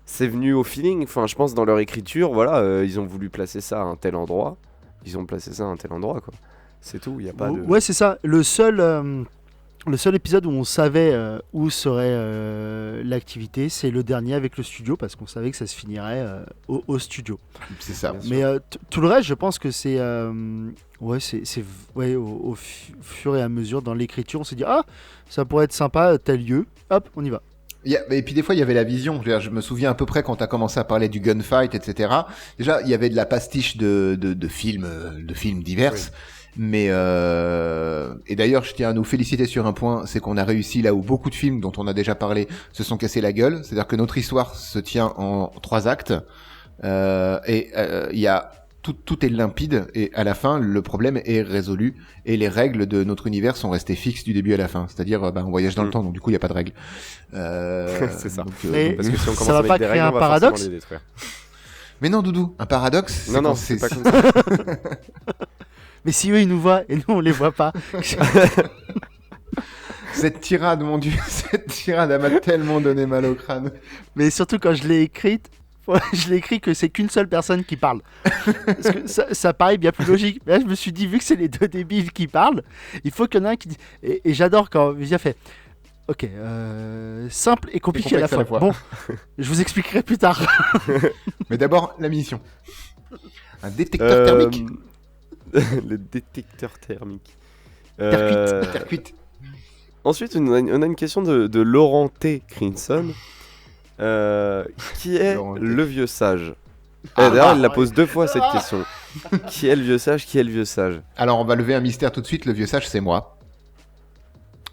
c'est venu au feeling. Enfin, je pense dans leur écriture, voilà, ils ont voulu placer ça à un tel endroit. Ils ont placé ça à un tel endroit, quoi. C'est tout, il n'y a pas de... Ouais, c'est ça. Le seul épisode où on savait où serait l'activité, c'est le dernier avec le studio, parce qu'on savait que ça se finirait au studio. C'est ça. Bien sûr. Mais tout le reste, je pense que c'est au fur et à mesure dans l'écriture, on s'est dit ah, ça pourrait être sympa tel lieu, hop, on y va. Et puis des fois, il y avait la vision. Je veux dire, je me souviens à peu près quand tu as commencé à parler du gunfight, etc. Déjà, il y avait de la pastiche de films divers. Oui. Mais et d'ailleurs, je tiens à nous féliciter sur un point, c'est qu'on a réussi là où beaucoup de films dont on a déjà parlé se sont cassés la gueule. C'est-à-dire que notre histoire se tient en 3 actes il y a tout est limpide et à la fin le problème est résolu et les règles de notre univers sont restées fixes du début à la fin. C'est-à-dire on voyage dans le temps, donc du coup il y a pas de règles. C'est ça. Mais Parce que si on commence ça va avec pas des créer règles, un on va paradoxe forcément les détruire. Mais non, Doudou, un paradoxe. Non, c'est pas comme ça. Mais si eux ils nous voient et nous on les voit pas. Cette tirade, mon Dieu, cette tirade, elle m'a tellement donné mal au crâne. Mais surtout quand je l'ai écrite, je l'ai écrit que c'est qu'une seule personne qui parle. Parce que ça paraît bien plus logique. Mais là, je me suis dit, vu que c'est les 2 débiles qui parlent, il faut qu'il y en ait un qui dit. Et j'adore quand Visia fait. Ok, simple et compliqué à la fois. Bon, je vous expliquerai plus tard. Mais d'abord, la mission. Un détecteur thermique. Le détecteur thermique. Terre cuite. Ensuite, on a une question de Laurent T. Crinson. Qui est Laurent T. le vieux sage D'ailleurs, il la pose 2 fois cette question. Qui est le vieux sage? Qui est le vieux sage? Alors, on va lever un mystère tout de suite. Le vieux sage, c'est moi.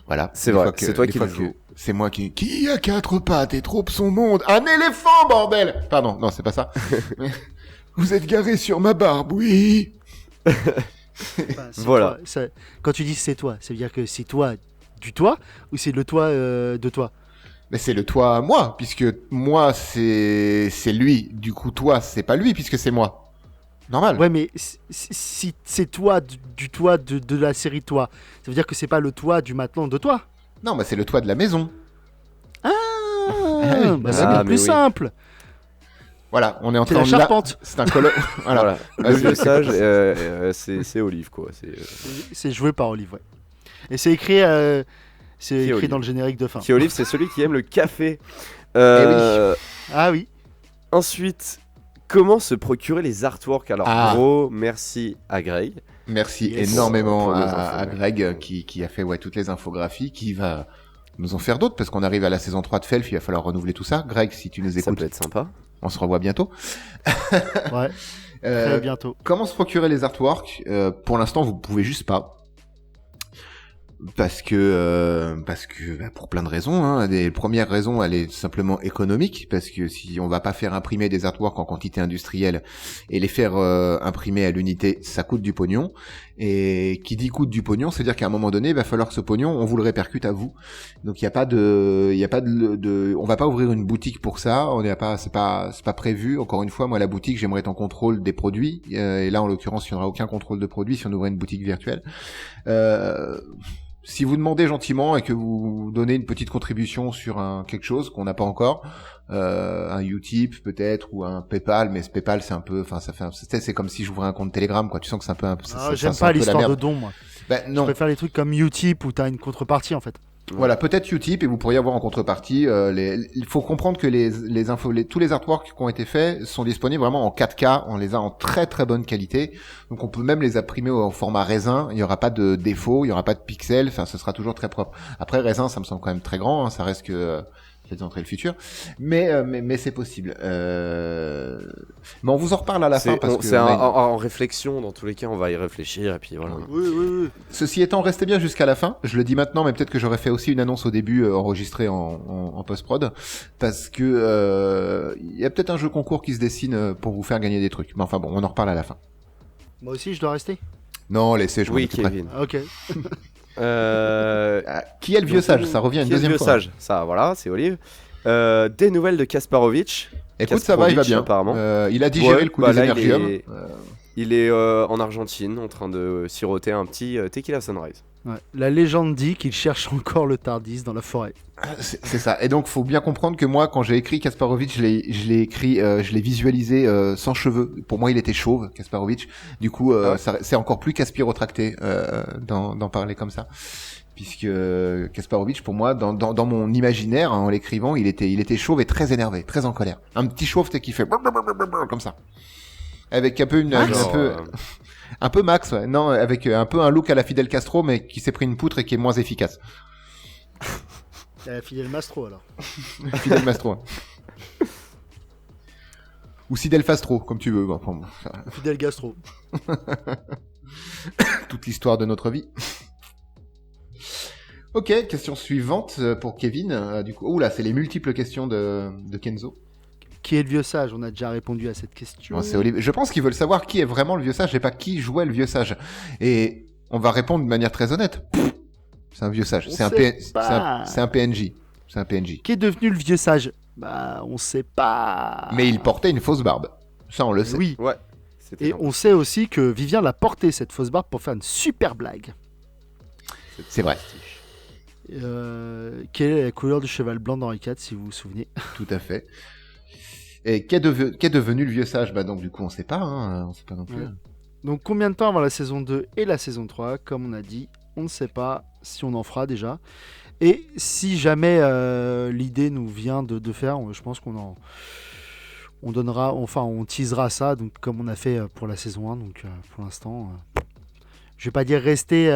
Voilà. C'est vrai, c'est toi qui le joues. joue. C'est moi qui a 4 pattes et trompe son monde. Un éléphant, bordel! Pardon, non, c'est pas ça. Vous êtes garé sur ma barbe, oui. Enfin, Voilà. Toi, quand tu dis c'est toi, ça veut dire que c'est toi du toit ou c'est le toit de toi? Mais c'est le toi, moi, puisque moi, c'est lui. Du coup, toi, c'est pas lui, puisque c'est moi. Normal. Ouais, mais si c'est toi du toit de la série toi, ça veut dire que c'est pas le toit du matelas de toi. Non, bah c'est le toit de la maison. Ah, bah c'est Ah, bien mais plus oui. simple. Voilà, on est en C'est train la de charpente. C'est un colloque. Voilà. Voilà. Le vieux sage, c'est Olive, quoi. C'est joué par Olive, ouais. Et c'est écrit, Qui est écrit Olive dans le générique de fin. Qui Olive, c'est celui qui aime le café. Ah oui. Ensuite, comment se procurer les artworks? Alors, gros merci à Greg. Merci Yes. énormément Pour les à infos, Greg qui a fait toutes les infographies, qui va nous en faire d'autres parce qu'on arrive à la saison 3 de Felf, il va falloir renouveler tout ça. Greg, si tu nous Ça écoutes, peut être sympa. on se revoit bientôt. Ouais, très bientôt. Comment se procurer les artworks? Pour l'instant, vous pouvez juste pas. Parce que pour plein de raisons, hein. Les premières raisons, elle est simplement économique, parce que si on va pas faire imprimer des artworks en quantité industrielle et les faire imprimer à l'unité, ça coûte du pognon. Et qui dit coûte du pognon, c'est-à-dire qu'à un moment donné, il va falloir que ce pognon, on vous le répercute à vous. Donc il y a pas de, on va pas ouvrir une boutique pour ça. C'est pas prévu. Encore une fois, moi la boutique, j'aimerais être en contrôle des produits. Et là, en l'occurrence, il n'y aura aucun contrôle de produits si on ouvrait une boutique virtuelle. Si vous demandez gentiment et que vous donnez une petite contribution sur quelque chose qu'on n'a pas encore, un Utip peut-être ou un PayPal, mais ce PayPal c'est un peu, enfin c'est comme si j'ouvrais un compte Telegram, quoi. Tu sens que c'est un peu, J'aime c'est pas un peu la l'histoire merde. de dons, moi. Ben Je non. préfère les trucs comme Utip où t'as une contrepartie en fait. Voilà, peut-être Utip et vous pourriez avoir en contrepartie. Il faut comprendre que les infos, tous les artworks qui ont été faits sont disponibles vraiment en 4K. On les a en très très bonne qualité. Donc on peut même les imprimer en format raisin. Il n'y aura pas de défaut, il n'y aura pas de pixels. Enfin, ce sera toujours très propre. Après raisin, ça me semble quand même très grand. Hein. Ça reste que Faites entrer le futur. Mais c'est possible. Mais on vous en reparle à la fin. Parce que c'est en réflexion, dans tous les cas, on va y réfléchir, et puis voilà. Oui. Ceci étant, restez bien jusqu'à la fin. Je le dis maintenant, mais peut-être que j'aurais fait aussi une annonce au début enregistrée en post-prod, parce que il y a peut-être un jeu concours qui se dessine pour vous faire gagner des trucs. Mais enfin bon, on en reparle à la fin. Moi aussi, je dois rester. Non, laissez, je m'en Oui, occuperai. Kevin. Ok. Qui est le vieux sage? Ça revient une deuxième fois. Qui est le vieux sage? Ça, voilà, c'est Olive. Des nouvelles de Kasparovitch. Écoute, ça va, il va bien. Apparemment. Il a digéré le coup des énergiums. Il est en Argentine en train de siroter un petit Tequila Sunrise. Ouais. La légende dit qu'il cherche encore le Tardis dans la forêt. C'est ça. Et donc, faut bien comprendre que moi, quand j'ai écrit Kasparovitch, je l'ai visualisé sans cheveux. Pour moi, il était chauve, Kasparovitch. Du coup, c'est encore plus caspirotracté d'en parler comme ça. Puisque Kasparovitch, pour moi, dans mon imaginaire, en l'écrivant, il était chauve et très énervé, très en colère. Un petit chauve qui fait comme ça, avec un peu un peu Max, ouais. Non, avec un peu un look à la Fidel Castro, mais qui s'est pris une poutre et qui est moins efficace. Fidel Mastro alors. Fidel Mastro. Ouais. Ou Fidel Fastro, comme tu veux. Enfin, bon, Fidel Gastro. Toute l'histoire de notre vie. Ok, question suivante pour Kevin. Du coup, oula, c'est les multiples questions de Kenzo. Qui est le vieux sage? On a déjà répondu à cette question. Non, c'est Olivier. Je pense qu'ils veulent savoir qui est vraiment le vieux sage et pas qui jouait le vieux sage. Et on va répondre de manière très honnête. C'est un vieux sage. C'est un PNJ. C'est un PNJ. Qui est devenu le vieux sage? Bah, on sait pas. Mais il portait une fausse barbe. Ça, on le sait. Oui. Ouais. Et on sait aussi que Vivien l'a porté, cette fausse barbe, pour faire une super blague. C'est vrai. Quelle est la couleur du cheval blanc d'Henri IV, si vous vous souvenez? Tout à fait. Et qu'est devenu le vieux sage? Bah donc du coup on sait pas, on sait pas non plus. Ouais. Donc combien de temps avant la saison 2 et la saison 3? Comme on a dit, on ne sait pas si on en fera déjà. Et si jamais l'idée nous vient de faire, je pense qu'on donnera, enfin on teasera ça, donc comme on a fait pour la saison 1. Donc pour l'instant, je vais pas dire rester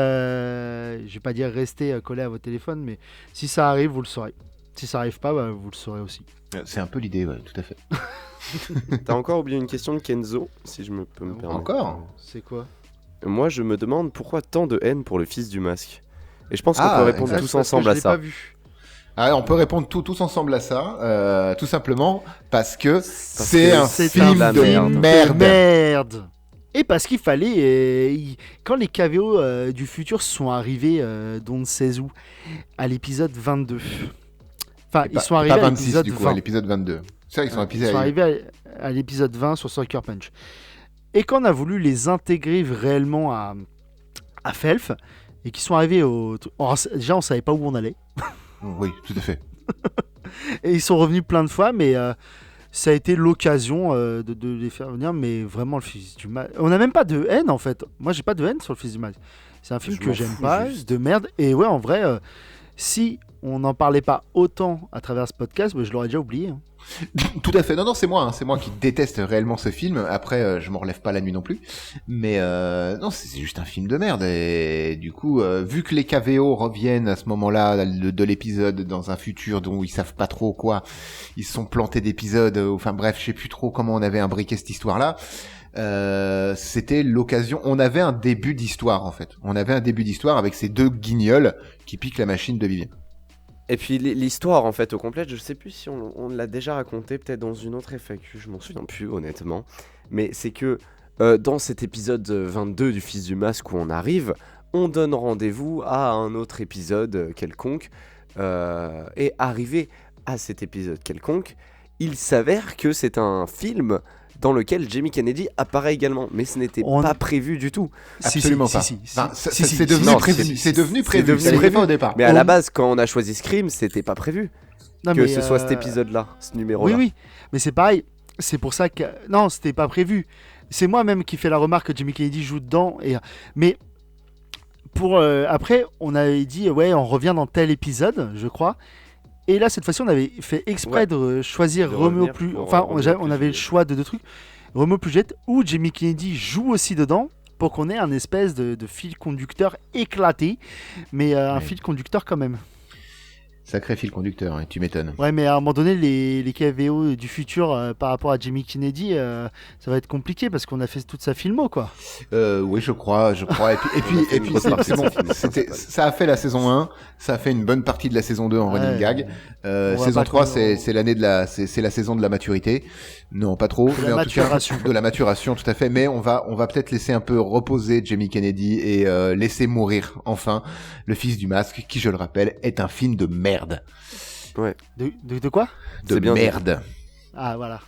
collé à votre téléphone, mais si ça arrive, vous le saurez. Si ça arrive pas, bah, vous le saurez aussi. C'est un peu l'idée, ouais, tout à fait. T'as encore oublié une question de Kenzo, si je peux me permettre. Encore? C'est quoi? Moi, je me demande pourquoi tant de haine pour le fils du masque. Et je pense qu'on peut répondre tous ensemble à ça. Pas vu. Ah, on peut répondre tous ensemble à ça, tout simplement parce que c'est un film de merde. Et parce qu'il fallait, quand les KVO du futur sont arrivés, d'on ne sait où, à l'épisode 22. Enfin, ils sont arrivés à l'épisode 20. À l'épisode 22. C'est vrai qu'ils sont arrivés à l'épisode 20 sur Sucker Punch. Et quand on a voulu les intégrer réellement à Felf, et qu'ils sont arrivés déjà, on savait pas où on allait. Oui, tout à fait. Et ils sont revenus plein de fois, mais ça a été l'occasion de les faire venir. Mais vraiment, le fils du mal. On n'a même pas de haine en fait. Moi, j'ai pas de haine sur le fils du mal. C'est un film que j'aime pas, de merde. Et ouais, en vrai, si on n'en parlait pas autant à travers ce podcast, je l'aurais déjà oublié. Hein. Tout à fait. Non, c'est moi qui déteste réellement ce film. Après, je m'en relève pas la nuit non plus. Mais non, c'est juste un film de merde. Et du coup, vu que les KVO reviennent à ce moment-là de l'épisode dans un futur dont ils savent pas trop quoi, ils se sont plantés d'épisodes. Enfin bref, je sais plus trop comment on avait imbriqué cette histoire-là. C'était l'occasion. On avait un début d'histoire en fait. On avait un début d'histoire avec ces deux guignols qui piquent la machine de Vivien. Et puis l'histoire en fait au complet, je sais plus si on l'a déjà raconté, peut-être dans une autre FAQ, je m'en souviens plus honnêtement. Mais c'est que dans cet épisode 22 du Fils du Masque où on arrive, on donne rendez-vous à un autre épisode quelconque. Et arrivé à cet épisode quelconque, il s'avère que c'est un film dans lequel Jamie Kennedy apparaît également, mais ce n'était pas prévu du tout. Absolument pas. C'est devenu prévu. C'est devenu prévu au départ. Mais à la base, quand on a choisi Scream, c'était pas prévu que ce soit cet épisode-là, ce numéro-là. Oui, mais c'est pareil. C'est pour ça que non, c'était pas prévu. C'est moi-même qui fais la remarque que Jamie Kennedy joue dedans. Mais pour après, on avait dit ouais, on revient dans tel épisode, je crois. Et là, cette fois-ci, on avait fait exprès de choisir Romeo plus. Enfin, on avait le choix de deux trucs. Romeo plus Juliette, où Jamie Kennedy joue aussi dedans, pour qu'on ait un espèce de fil conducteur éclaté, mais un fil conducteur quand même. Sacré fil conducteur, hein, tu m'étonnes. Ouais, mais à un moment donné, les KVO du futur par rapport à Jamie Kennedy, ça va être compliqué parce qu'on a fait toute sa filmo, quoi. Oui, je crois. Et puis c'est bon. Ça a fait la saison 1, ça a fait une bonne partie de la saison 2 en running gag. Saison 3, c'est l'année c'est la saison de la maturité. Non, pas trop. De la maturation. De la maturation, tout à fait. Mais on va peut-être laisser un peu reposer Jamie Kennedy et laisser mourir enfin le fils du masque, qui, je le rappelle, est un film de merde. Ouais. De quoi? De merde. Ah, voilà.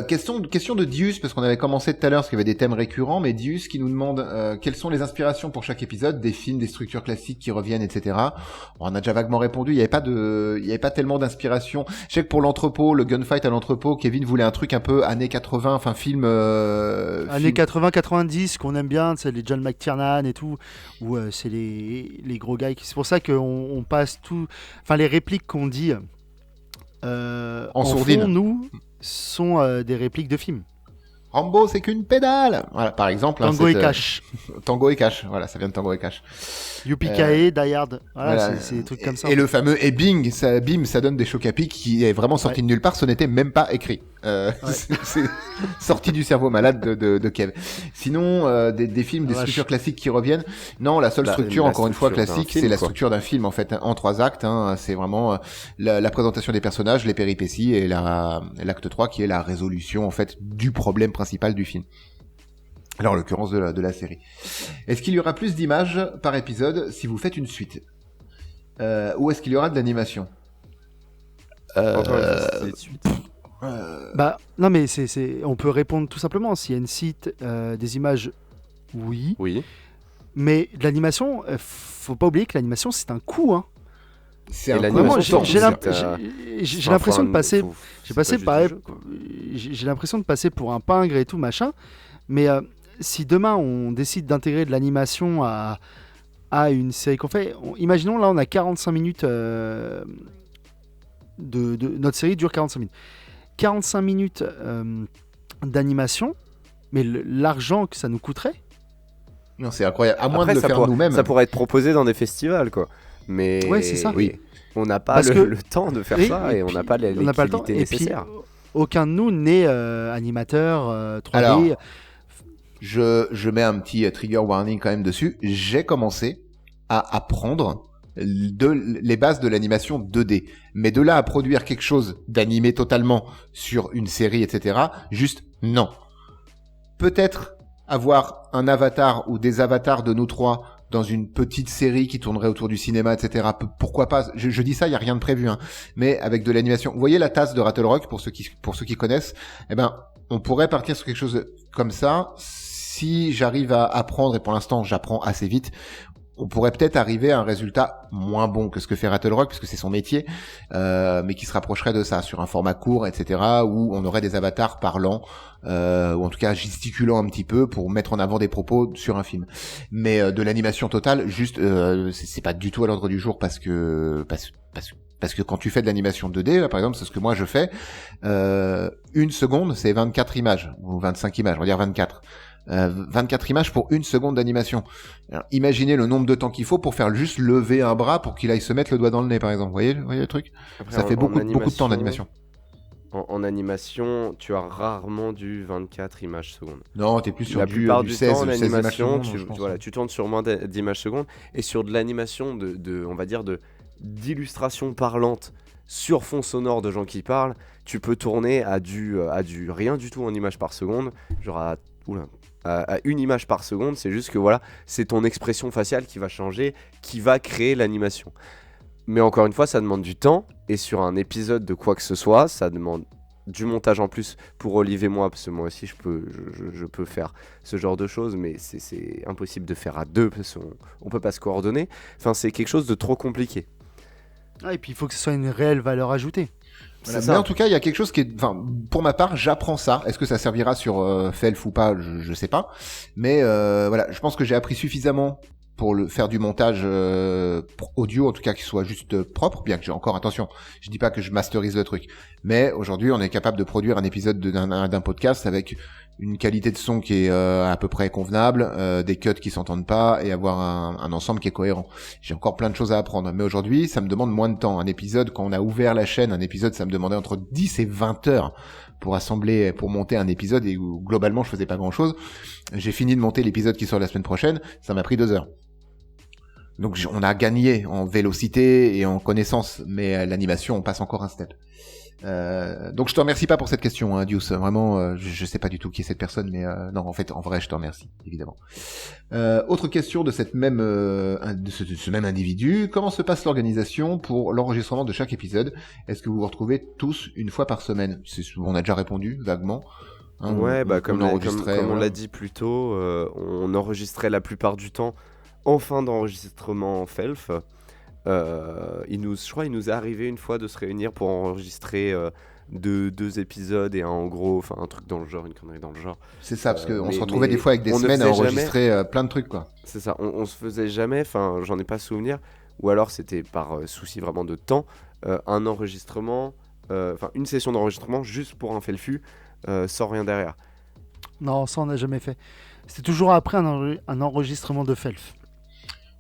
Question de Dius, parce qu'on avait commencé tout à l'heure, parce qu'il y avait des thèmes récurrents, mais Dius qui nous demande quelles sont les inspirations pour chaque épisode, des films, des structures classiques qui reviennent, etc. On a déjà vaguement répondu, il y avait pas tellement d'inspiration. Je sais que pour l'entrepôt, le gunfight à l'entrepôt, Kevin voulait un truc un peu années 80, enfin film... années 80-90, qu'on aime bien, c'est les John McTiernan et tout, où c'est les gros gars. C'est pour ça qu'on passe tout... Enfin, les répliques qu'on dit en sourdine. fond, nous, sont des répliques de films. Rambo, c'est qu'une pédale. Voilà, par exemple. Tango et Cash. Tango et Cash. Voilà, ça vient de Tango et Cash. Yippee-ki-yay, Die Hard. Voilà, c'est des trucs comme ça. Et le fameux et bing, ça donne des chocs à pic qui est vraiment sorti de nulle part. Ce n'était même pas écrit. C'est sorti du cerveau malade de Kev. Sinon, des films, des structures classiques qui reviennent. Non, la seule structure, encore une fois, classique, c'est la structure d'un film, en fait, en 3 actes. Hein. C'est vraiment la présentation des personnages, les péripéties et l'acte 3 qui est la résolution, en fait, du problème principal du film. Alors, en l'occurrence de la série. Est-ce qu'il y aura plus d'images par épisode si vous faites une suite ou est-ce qu'il y aura de l'animation Bah, non, mais on peut répondre tout simplement. S'il y a une suite, des images, oui. Mais de l'animation, faut pas oublier que l'animation, c'est un coût, hein. C'est un vraiment, j'ai l'impression de passer. J'ai l'impression de passer pour un pingre et tout machin. Mais si demain on décide d'intégrer de l'animation à une série qu'on fait, imaginons là on a 45 minutes de notre série dure 45 minutes. 45 minutes d'animation, mais l'argent que ça nous coûterait. Non, c'est incroyable. À moins de le faire nous-mêmes. Ça pourrait être proposé dans des festivals, quoi. Mais ouais, c'est ça. Oui. On n'a pas le temps de faire ça et on n'a pas les liquidités nécessaires. Et puis, aucun de nous n'est animateur 3D. Alors, je mets un petit trigger warning quand même dessus. J'ai commencé à apprendre les bases de l'animation 2D. Mais de là à produire quelque chose d'animé totalement sur une série, etc., juste non. Peut-être avoir un avatar ou des avatars de nous trois dans une petite série qui tournerait autour du cinéma, etc. Pourquoi pas? Je dis ça, il y a rien de prévu, hein. Mais avec de l'animation. Vous voyez la tasse de Rattle Rock, pour ceux qui connaissent? Eh ben, on pourrait partir sur quelque chose comme ça. Si j'arrive à apprendre, et pour l'instant j'apprends assez vite, on pourrait peut-être arriver à un résultat moins bon que ce que fait Rattle Rock, parce que c'est son métier, mais qui se rapprocherait de ça, sur un format court, etc., où on aurait des avatars parlants, ou en tout cas gesticulant un petit peu pour mettre en avant des propos sur un film. Mais de l'animation totale, juste, c'est pas du tout à l'ordre du jour, parce que quand tu fais de l'animation 2D, là, par exemple, c'est ce que moi je fais, une seconde, c'est 24 images, ou 25 images, on va dire 24. 24 images pour une seconde d'animation. Alors, imaginez le nombre de temps qu'il faut pour faire juste lever un bras pour qu'il aille se mettre le doigt dans le nez, par exemple. Vous voyez le truc? Après, ça fait beaucoup de temps d'animation. En animation, tu as rarement du 24 images secondes. Non, t'es plus sur la plupart du 16, temps en animation, tu tournes sur moins d'images secondes. Et sur de l'animation on va dire d'illustration parlante sur fond sonore de gens qui parlent, tu peux tourner à du rien du tout en images par seconde, genre à une image par seconde. C'est juste que voilà, c'est ton expression faciale qui va changer, qui va créer l'animation. Mais encore une fois, ça demande du temps, et sur un épisode de quoi que ce soit, ça demande du montage en plus pour Olive et moi, parce que moi aussi je peux faire ce genre de choses, mais c'est impossible de faire à deux, parce qu'on peut pas se coordonner. Enfin, c'est quelque chose de trop compliqué. Ah, et puis il faut que ce soit une réelle valeur ajoutée. Voilà, mais en tout cas, il y a quelque chose qui est, enfin, pour ma part, j'apprends ça. Est-ce que ça servira sur Felf ou pas, je sais pas. Mais voilà, je pense que j'ai appris suffisamment pour faire du montage audio, en tout cas qui soit juste propre, bien que j'ai encore, attention, je dis pas que je masterise le truc, mais aujourd'hui on est capable de produire un épisode d'un podcast avec une qualité de son qui est à peu près convenable, des cuts qui s'entendent pas et avoir un ensemble qui est cohérent. J'ai encore plein de choses à apprendre, mais aujourd'hui, ça me demande moins de temps. Un épisode, quand on a ouvert la chaîne, un épisode, ça me demandait entre 10 et 20 heures pour monter un épisode et où globalement, je faisais pas grand-chose. J'ai fini de monter l'épisode qui sort la semaine prochaine, ça m'a pris 2 heures. Donc on a gagné en vélocité et en connaissance, mais l'animation, on passe encore un step. Donc je te remercie pas pour cette question, hein, Dius. Vraiment, je sais pas du tout qui est cette personne, mais non, en vrai, je te remercie, évidemment. Autre question de cette même, de ce même individu. Comment se passe l'organisation pour l'enregistrement de chaque épisode? Est-ce que vous vous retrouvez tous une fois par semaine? On a déjà répondu vaguement. Hein, Ouais, comme on voilà. l'a dit plus tôt, on enregistrait la plupart du temps en fin d'enregistrement en Felf. Je crois qu'il nous est arrivé une fois de se réunir pour enregistrer deux épisodes et en gros, enfin un truc dans le genre, une connerie dans le genre. C'est ça, parce qu'on se retrouvait des fois avec des semaines à enregistrer plein de trucs, quoi. C'est ça, on se faisait jamais, enfin j'en ai pas souvenir, ou alors c'était par souci vraiment de temps, un enregistrement, enfin une session d'enregistrement juste pour un Felfu, sans rien derrière. Non, ça on n'a jamais fait. C'était toujours après un enregistrement de Felf.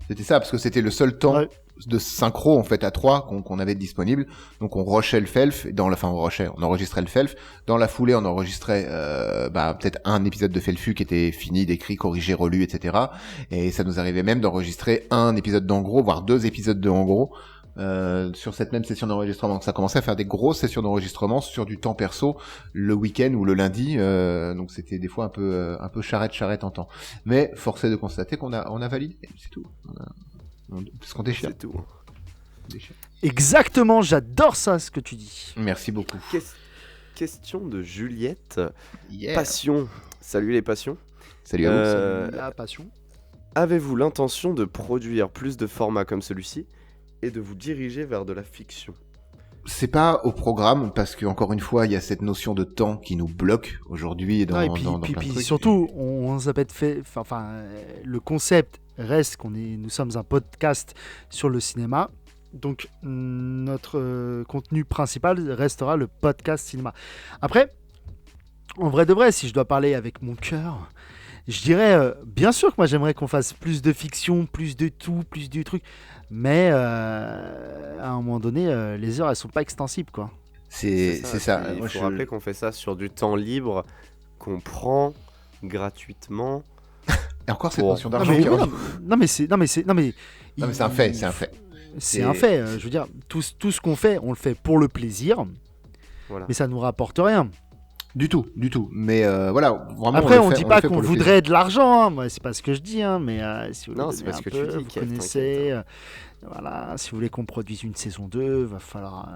C'était ça, parce que c'était le seul temps de synchro, en fait, à 3 qu'on avait disponible. Donc on rushait le Felf, on enregistrait le Felf. Dans la foulée, on enregistrait peut-être un épisode de Felfu qui était fini, décrit, corrigé, relu, etc. Et ça nous arrivait même d'enregistrer un épisode d'en gros, voire 2 épisodes de en gros, sur cette même session d'enregistrement. Donc ça commençait à faire des grosses sessions d'enregistrement sur du temps perso le week-end ou le lundi. Donc c'était des fois un peu charrette en temps. Mais force est de constater qu'on a validé, c'est tout. Parce qu'on déchire. C'est tout. Exactement, j'adore ça ce que tu dis. Merci beaucoup. Question de Juliette. Yeah. Passion. Salut les passions. Salut à vous. La passion. Avez-vous l'intention de produire plus de formats comme celui-ci et de vous diriger vers de la fiction? C'est pas au programme parce que encore une fois il y a cette notion de temps qui nous bloque aujourd'hui dans plein de trucs. Surtout on s'appelle le concept reste nous sommes un podcast sur le cinéma, donc notre contenu principal restera le podcast cinéma. Après, en vrai de vrai, si je dois parler avec mon cœur, je dirais bien sûr que moi j'aimerais qu'on fasse plus de fiction, plus de tout, plus du truc. Mais à un moment donné, les heures elles sont pas extensibles, quoi. C'est ça. Il faut rappeler qu'on fait ça sur du temps libre qu'on prend gratuitement. Et encore cette notion d'argent. Non mais c'est un fait. C'est un fait. Je veux dire, tout ce qu'on fait, on le fait pour le plaisir. Voilà. Mais ça nous rapporte rien. Du tout. Mais voilà, vraiment. Après, on dit pas qu'on voudrait de l'argent. Hein. Moi, c'est pas ce que je dis. Hein. Mais si vous c'est parce que tu dis. Vous connaissez. Voilà, si vous voulez qu'on produise une saison 2, va falloir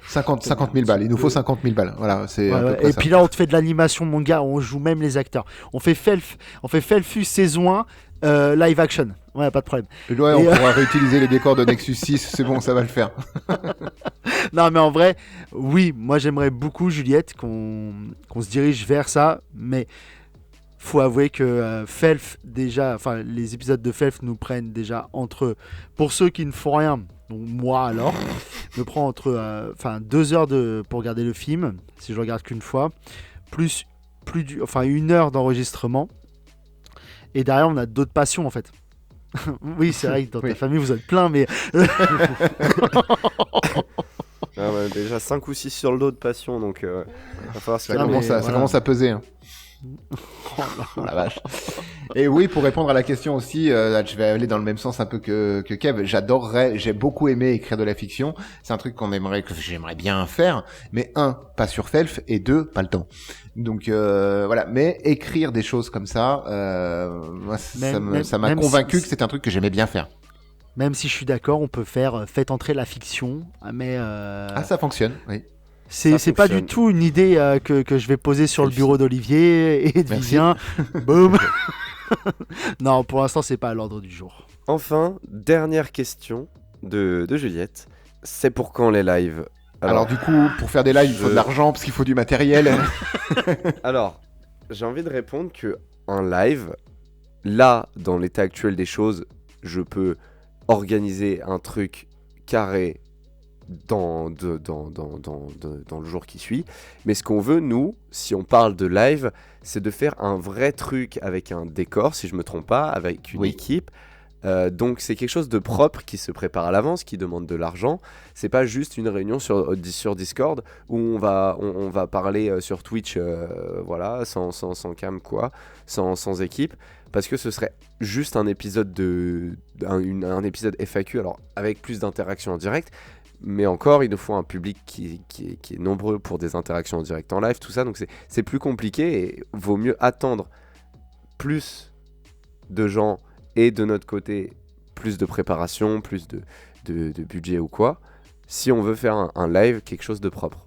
50 000 balles. Il nous faut 50 000 balles. Voilà, c'est. Et puis là, on te fait de l'animation, mon gars. On joue même les acteurs. On fait Felfu saison 1 live action. Ouais, pas de problème. Ouais, on pourra réutiliser les décors de Nexus 6. C'est bon, ça va le faire. Non, mais en vrai, oui, moi j'aimerais beaucoup, Juliette, qu'on se dirige vers ça, mais faut avouer que Felf, déjà, enfin, les épisodes de Felf nous prennent déjà entre, pour ceux qui ne font rien, donc moi alors, me prend entre 2 heures pour regarder le film, si je regarde qu'une fois, plus 1 heure d'enregistrement, et derrière on a d'autres passions en fait. Oui, c'est vrai que dans ta famille vous êtes plein, mais... déjà 5 ou 6 sur le dos de passion, donc il va falloir se calmer. Ça commence à peser. Hein. Oh la vache. Et oui, pour répondre à la question aussi, je vais aller dans le même sens un peu que Kev. J'ai beaucoup aimé écrire de la fiction. C'est un truc que j'aimerais bien faire, mais 1, pas sur Felf, et 2, pas le temps. Donc voilà. Mais écrire des choses comme ça, moi, ça m'a convaincu que c'est un truc que j'aimais bien faire. Même si je suis d'accord, on peut faire faites entrer la fiction, mais ça fonctionne, oui. C'est pas du tout une idée que je vais poser sur le bureau d'Olivier et de Vivien. Boum. Non, pour l'instant, c'est pas à l'ordre du jour. Enfin, dernière question de Juliette. C'est pour quand les lives? Alors du coup, pour faire des lives, il faut de l'argent parce qu'il faut du matériel. Alors, j'ai envie de répondre que un live, là, dans l'état actuel des choses, je peux organiser un truc carré dans le jour qui suit. Mais ce qu'on veut, nous, si on parle de live, c'est de faire un vrai truc avec un décor, si je me trompe pas, avec une équipe. Donc c'est quelque chose de propre qui se prépare à l'avance, qui demande de l'argent. C'est pas juste une réunion sur Discord où on va parler sur Twitch, voilà, sans cam quoi, sans équipe, parce que ce serait juste un épisode un épisode FAQ, alors avec plus d'interactions en direct. Mais encore, il nous faut un public qui est nombreux pour des interactions en direct en live, tout ça. Donc c'est plus compliqué et vaut mieux attendre plus de gens et de notre côté, plus de préparation, plus de budget ou quoi, si on veut faire un live, quelque chose de propre.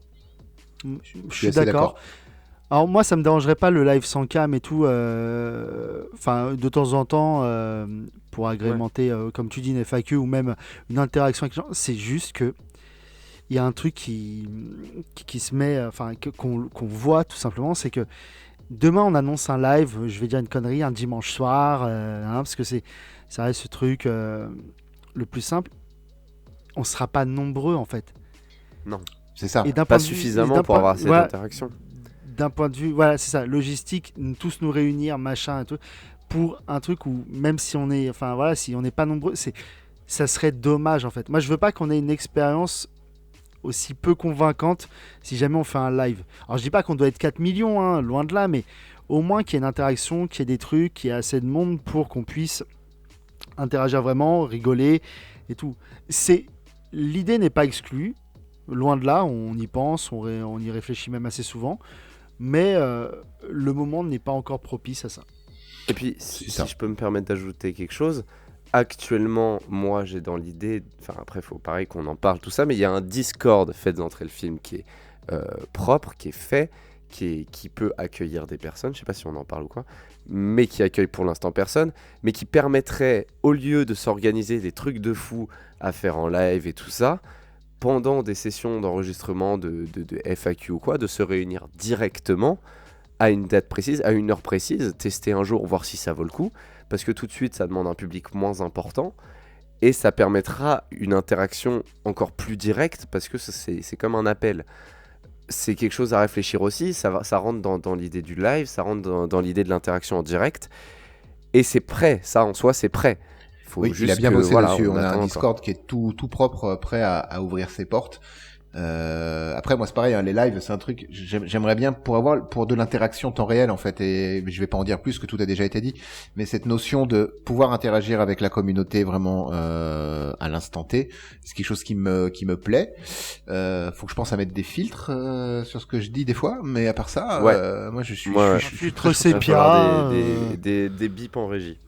Je suis d'accord. Alors moi, ça me dérangerait pas le live sans cam et tout, de temps en temps, pour agrémenter, comme tu dis, une FAQ ou même une interaction avec les gens. C'est juste que il y a un truc qui se met, qu'on voit tout simplement, c'est que demain on annonce un live, je vais dire une connerie, un dimanche soir, parce que ça reste ce truc le plus simple. On sera pas nombreux en fait. Non, c'est ça. Et pas suffisamment pour avoir cette interaction. D'un point de vue, voilà, c'est ça, logistique, tous nous réunir, machin et tout, pour un truc où même si on est, si on n'est pas nombreux, ça serait dommage en fait. Moi je veux pas qu'on ait une expérience aussi peu convaincante si jamais on fait un live. Alors je dis pas qu'on doit être 4 millions, hein, loin de là, mais au moins qu'il y ait une interaction, qu'il y ait des trucs, qu'il y ait assez de monde pour qu'on puisse interagir vraiment, rigoler et tout. L'idée n'est pas exclue, loin de là, on y pense, on y réfléchit même assez souvent, mais le moment n'est pas encore propice à ça. Et puis si je peux me permettre d'ajouter quelque chose, actuellement, moi j'ai dans l'idée, après il faut pareil qu'on en parle tout ça, mais il y a un Discord Faites entrer le film qui est propre, qui est fait, qui peut accueillir des personnes, je sais pas si on en parle ou quoi, mais qui accueille pour l'instant personne, mais qui permettrait, au lieu de s'organiser des trucs de fou à faire en live et tout ça, pendant des sessions d'enregistrement de FAQ ou quoi, de se réunir directement à une date précise, à une heure précise, tester un jour, voir si ça vaut le coup, parce que tout de suite ça demande un public moins important et ça permettra une interaction encore plus directe parce que c'est comme un appel. C'est quelque chose à réfléchir aussi, ça rentre dans l'idée du live, ça rentre dans l'idée de l'interaction en direct et c'est prêt, ça en soi c'est prêt. Oui, il a bien bossé dessus, on a un Discord qui est tout propre, prêt à ouvrir ses portes. Après moi c'est pareil, hein, les lives c'est un truc j'aimerais bien pour de l'interaction temps réel en fait, et je vais pas en dire plus que tout a déjà été dit, mais cette notion de pouvoir interagir avec la communauté vraiment à l'instant T, c'est quelque chose qui me plaît. Faut que je pense à mettre des filtres sur ce que je dis des fois, mais à part ça moi je suis filtre sépia, des bips en régie.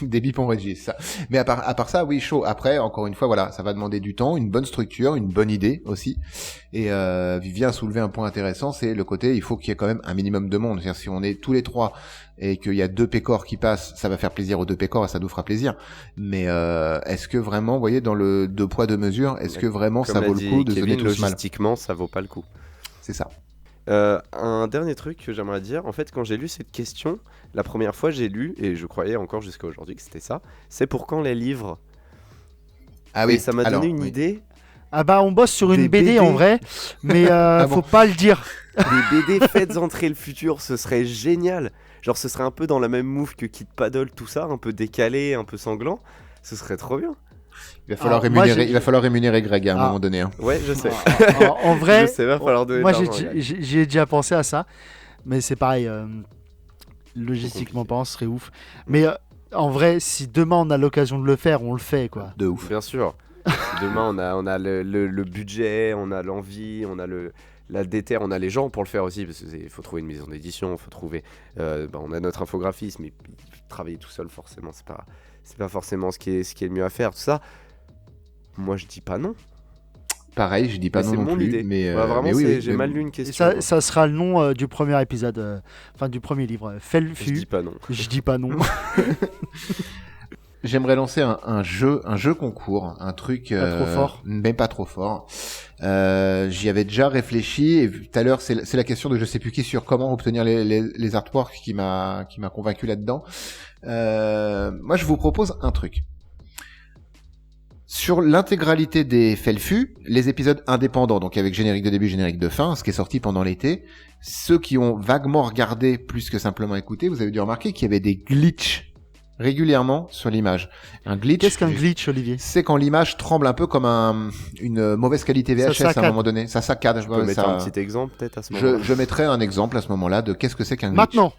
Des bips en régie, ça. Mais à part ça, oui, chaud. Après, encore une fois, voilà, ça va demander du temps, une bonne structure, une bonne idée aussi. Et Vivien a soulevé un point intéressant, c'est le côté, il faut qu'il y ait quand même un minimum de monde. C'est-à-dire, si on est tous les trois et qu'il y a 2 pécores qui passent, ça va faire plaisir aux 2 pécores et ça nous fera plaisir. Mais est-ce que vraiment, vous voyez, dans le 2 poids 2 mesures, est-ce que vraiment ça vaut le coup de se donner tous mal ? Logistiquement, ça vaut pas le coup. C'est ça. Un dernier truc que j'aimerais dire, en fait quand j'ai lu cette question, la première fois j'ai lu, et je croyais encore jusqu'à aujourd'hui que c'était ça, c'est pour quand les livres ? Ah oui, et ça m'a donné une idée. Ah bah on bosse sur une BD en vrai, mais faut pas le dire. Des BD Faites entrer le futur, ce serait génial. Genre ce serait un peu dans la même move que Kid Paddle, tout ça, un peu décalé, un peu sanglant, ce serait trop bien. Il va falloir rémunérer Greg à un moment donné. Hein. Ouais, je sais. En vrai, je sais, va falloir donner moi j'ai déjà pensé à ça, mais c'est pareil, logistiquement parlant, ce serait ouf. Mais en vrai, si demain on a l'occasion de le faire, on le fait quoi. De ouf. Bien sûr. Demain on a le budget, on a l'envie, on a la déterre, on a les gens pour le faire aussi, parce qu'il faut trouver une maison d'édition, il faut trouver... on a notre infographiste, mais travailler tout seul forcément, c'est pas forcément ce qui est le mieux à faire, tout ça. Moi je dis pas non. Pareil, je dis pas non plus. Idée. Mais vraiment, mais j'ai mal lu une question. Ça sera le nom du premier épisode, du premier livre. Je dis pas non. Je dis pas non. J'aimerais lancer un jeu concours, un truc pas trop fort. Mais pas trop fort. J'y avais déjà réfléchi et tout à l'heure c'est la question de je sais plus qui sur comment obtenir les artworks qui m'a convaincu là-dedans. Moi je vous propose un truc. Sur l'intégralité des Felfu, les épisodes indépendants, donc avec générique de début, générique de fin, ce qui est sorti pendant l'été, ceux qui ont vaguement regardé plus que simplement écouté, vous avez dû remarquer qu'il y avait des glitches régulièrement sur l'image. Un glitch. Qu'est-ce qu'un glitch, Olivier? C'est quand l'image tremble un peu comme une mauvaise qualité VHS à un moment donné. Ça saccade. Tu peux mettre un petit exemple peut-être à ce moment-là. Je mettrai un exemple à ce moment-là de qu'est-ce que c'est qu'un glitch. Maintenant.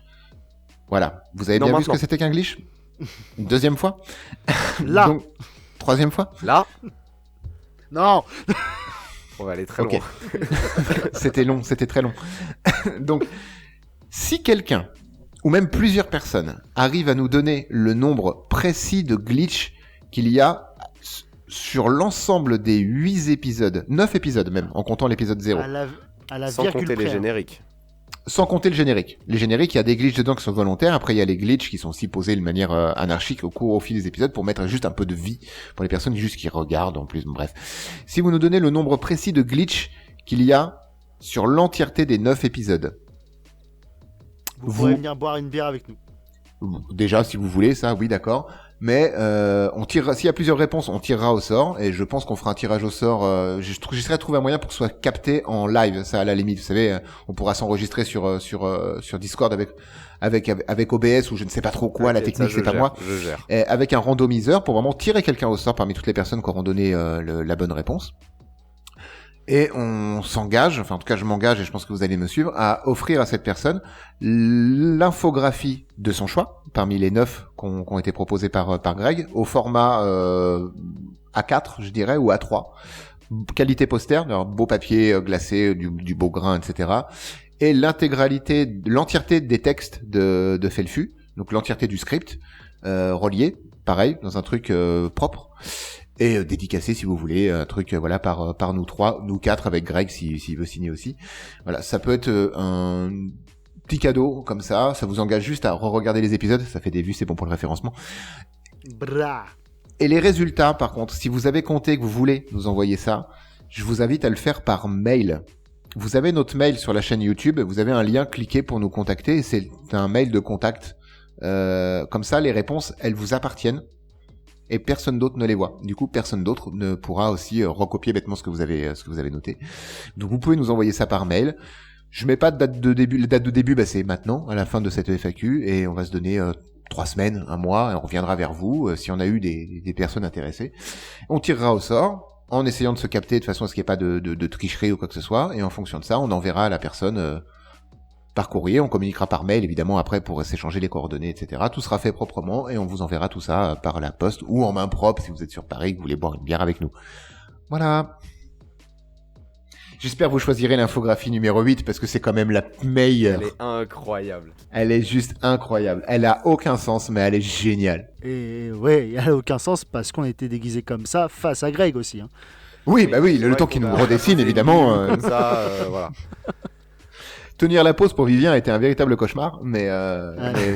Voilà. Vous avez bien vu ce que c'était qu'un glitch? Une deuxième fois? Là. Donc, troisième fois? Là. Non. On va aller très Ok. loin. C'était très long. Donc, si quelqu'un, ou même plusieurs personnes, arrivent à nous donner le nombre précis de glitch qu'il y a sur l'ensemble des 8 épisodes, 9 épisodes même, en comptant l'épisode 0. À la Sans virgule compter les près, hein. génériques. Sans compter le générique. Les génériques, il y a des glitches dedans qui sont volontaires. Après, il y a les glitches qui sont aussi posés de manière anarchique au fil des épisodes pour mettre juste un peu de vie pour les personnes juste qui regardent en plus. Bref. Si vous nous donnez le nombre précis de glitches qu'il y a sur l'entièreté des 9 épisodes. Vous pourrez venir boire une bière avec nous. Déjà, si vous voulez, ça, oui, d'accord. Mais on tirera. S'il y a plusieurs réponses, on tirera au sort. Et je pense qu'on fera un tirage au sort. J'essaierai de trouver un moyen pour que ce soit capté en live. Ça, à la limite, vous savez, on pourra s'enregistrer sur Discord avec OBS ou je ne sais pas trop quoi. La technique, c'est pas moi. Je gère. Et avec un randomiseur pour vraiment tirer quelqu'un au sort parmi toutes les personnes qui auront donné la bonne réponse. Et on s'engage, enfin en tout cas je m'engage et je pense que vous allez me suivre, à offrir à cette personne l'infographie de son choix, parmi les 9 qui ont été proposés par Greg, au format A4 je dirais, ou A3. Qualité poster, un beau papier glacé, du beau grain, etc. Et l'entièreté des textes de Felfu, donc l'entièreté du script, relié, pareil, dans un truc propre. Et dédicacé si vous voulez, un truc voilà par nous 3, nous 4 avec Greg s'il veut signer aussi. Voilà, ça peut être un petit cadeau comme ça vous engage juste à re-regarder les épisodes, ça fait des vues, c'est bon pour le référencement. Bra. Et les résultats par contre, si vous avez compté que vous voulez nous envoyer ça, je vous invite à le faire par mail. Vous avez notre mail sur la chaîne YouTube, vous avez un lien, cliquez pour nous contacter, c'est un mail de contact. Comme ça les réponses, elles vous appartiennent. Et personne d'autre ne les voit. Du coup, personne d'autre ne pourra aussi recopier bêtement ce que vous avez noté. Donc, vous pouvez nous envoyer ça par mail. Je mets pas de date de début. La date de début, c'est maintenant, à la fin de cette FAQ, et on va se donner 3 semaines, 1 mois, et on reviendra vers vous si on a eu des personnes intéressées. On tirera au sort en essayant de se capter de façon à ce qu'il n'y ait pas de tricherie ou quoi que ce soit, et en fonction de ça, on enverra à la personne par courrier, on communiquera par mail évidemment après pour s'échanger les coordonnées, etc. Tout sera fait proprement et on vous enverra tout ça par la poste ou en main propre si vous êtes sur Paris et que vous voulez boire une bière avec nous. Voilà. J'espère que vous choisirez l'infographie numéro 8 parce que c'est quand même la meilleure. Elle est incroyable. Elle est juste incroyable. Elle a aucun sens mais elle est géniale. Et ouais, elle a aucun sens parce qu'on était déguisés comme ça face à Greg aussi. Hein. Oui, bah oui, le temps qu'il nous redessine évidemment. Comme ça, voilà. Tenir la pause pour Vivien a été un véritable cauchemar, mais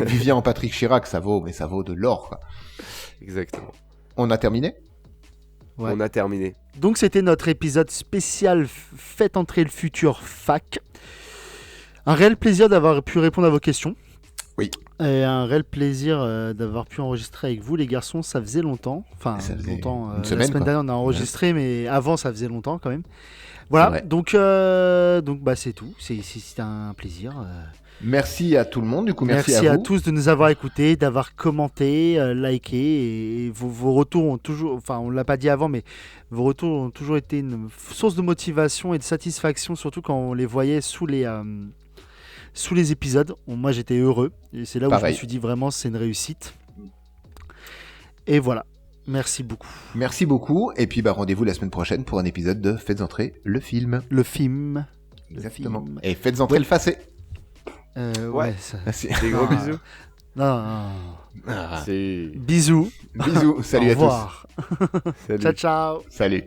Vivien en Patrick Chirac, ça vaut de l'or, quoi. Exactement. On a terminé ? Ouais. On a terminé. Donc c'était notre épisode spécial Faites entrer le futur fac. Un réel plaisir d'avoir pu répondre à vos questions. Oui. Et un réel plaisir d'avoir pu enregistrer avec vous les garçons, ça faisait longtemps. Enfin, ça faisait longtemps. une La semaine, semaine quoi. dernière on a enregistré, mais avant ça faisait longtemps quand même. Voilà, donc bah, c'est tout. C'est un plaisir. Merci à tout le monde, du coup, merci à vous. tous de nous avoir écoutés, d'avoir commenté, liké. Et vos retours ont toujours, enfin, on ne l'a pas dit avant, mais vos retours ont toujours été une source de motivation et de satisfaction, surtout quand on les voyait sous les épisodes. Moi, j'étais heureux. Et c'est là où je me suis dit vraiment, c'est une réussite. Et voilà. Merci beaucoup. Merci beaucoup. Et puis, rendez-vous la semaine prochaine pour un épisode de Faites entrer le film. Le film. Exactement. Et faites entrer le facé. Ouais. Ça... Des gros bisous. Non. C'est... Bisous. Bisous. Salut à tous. Au revoir. Ciao, ciao. Salut.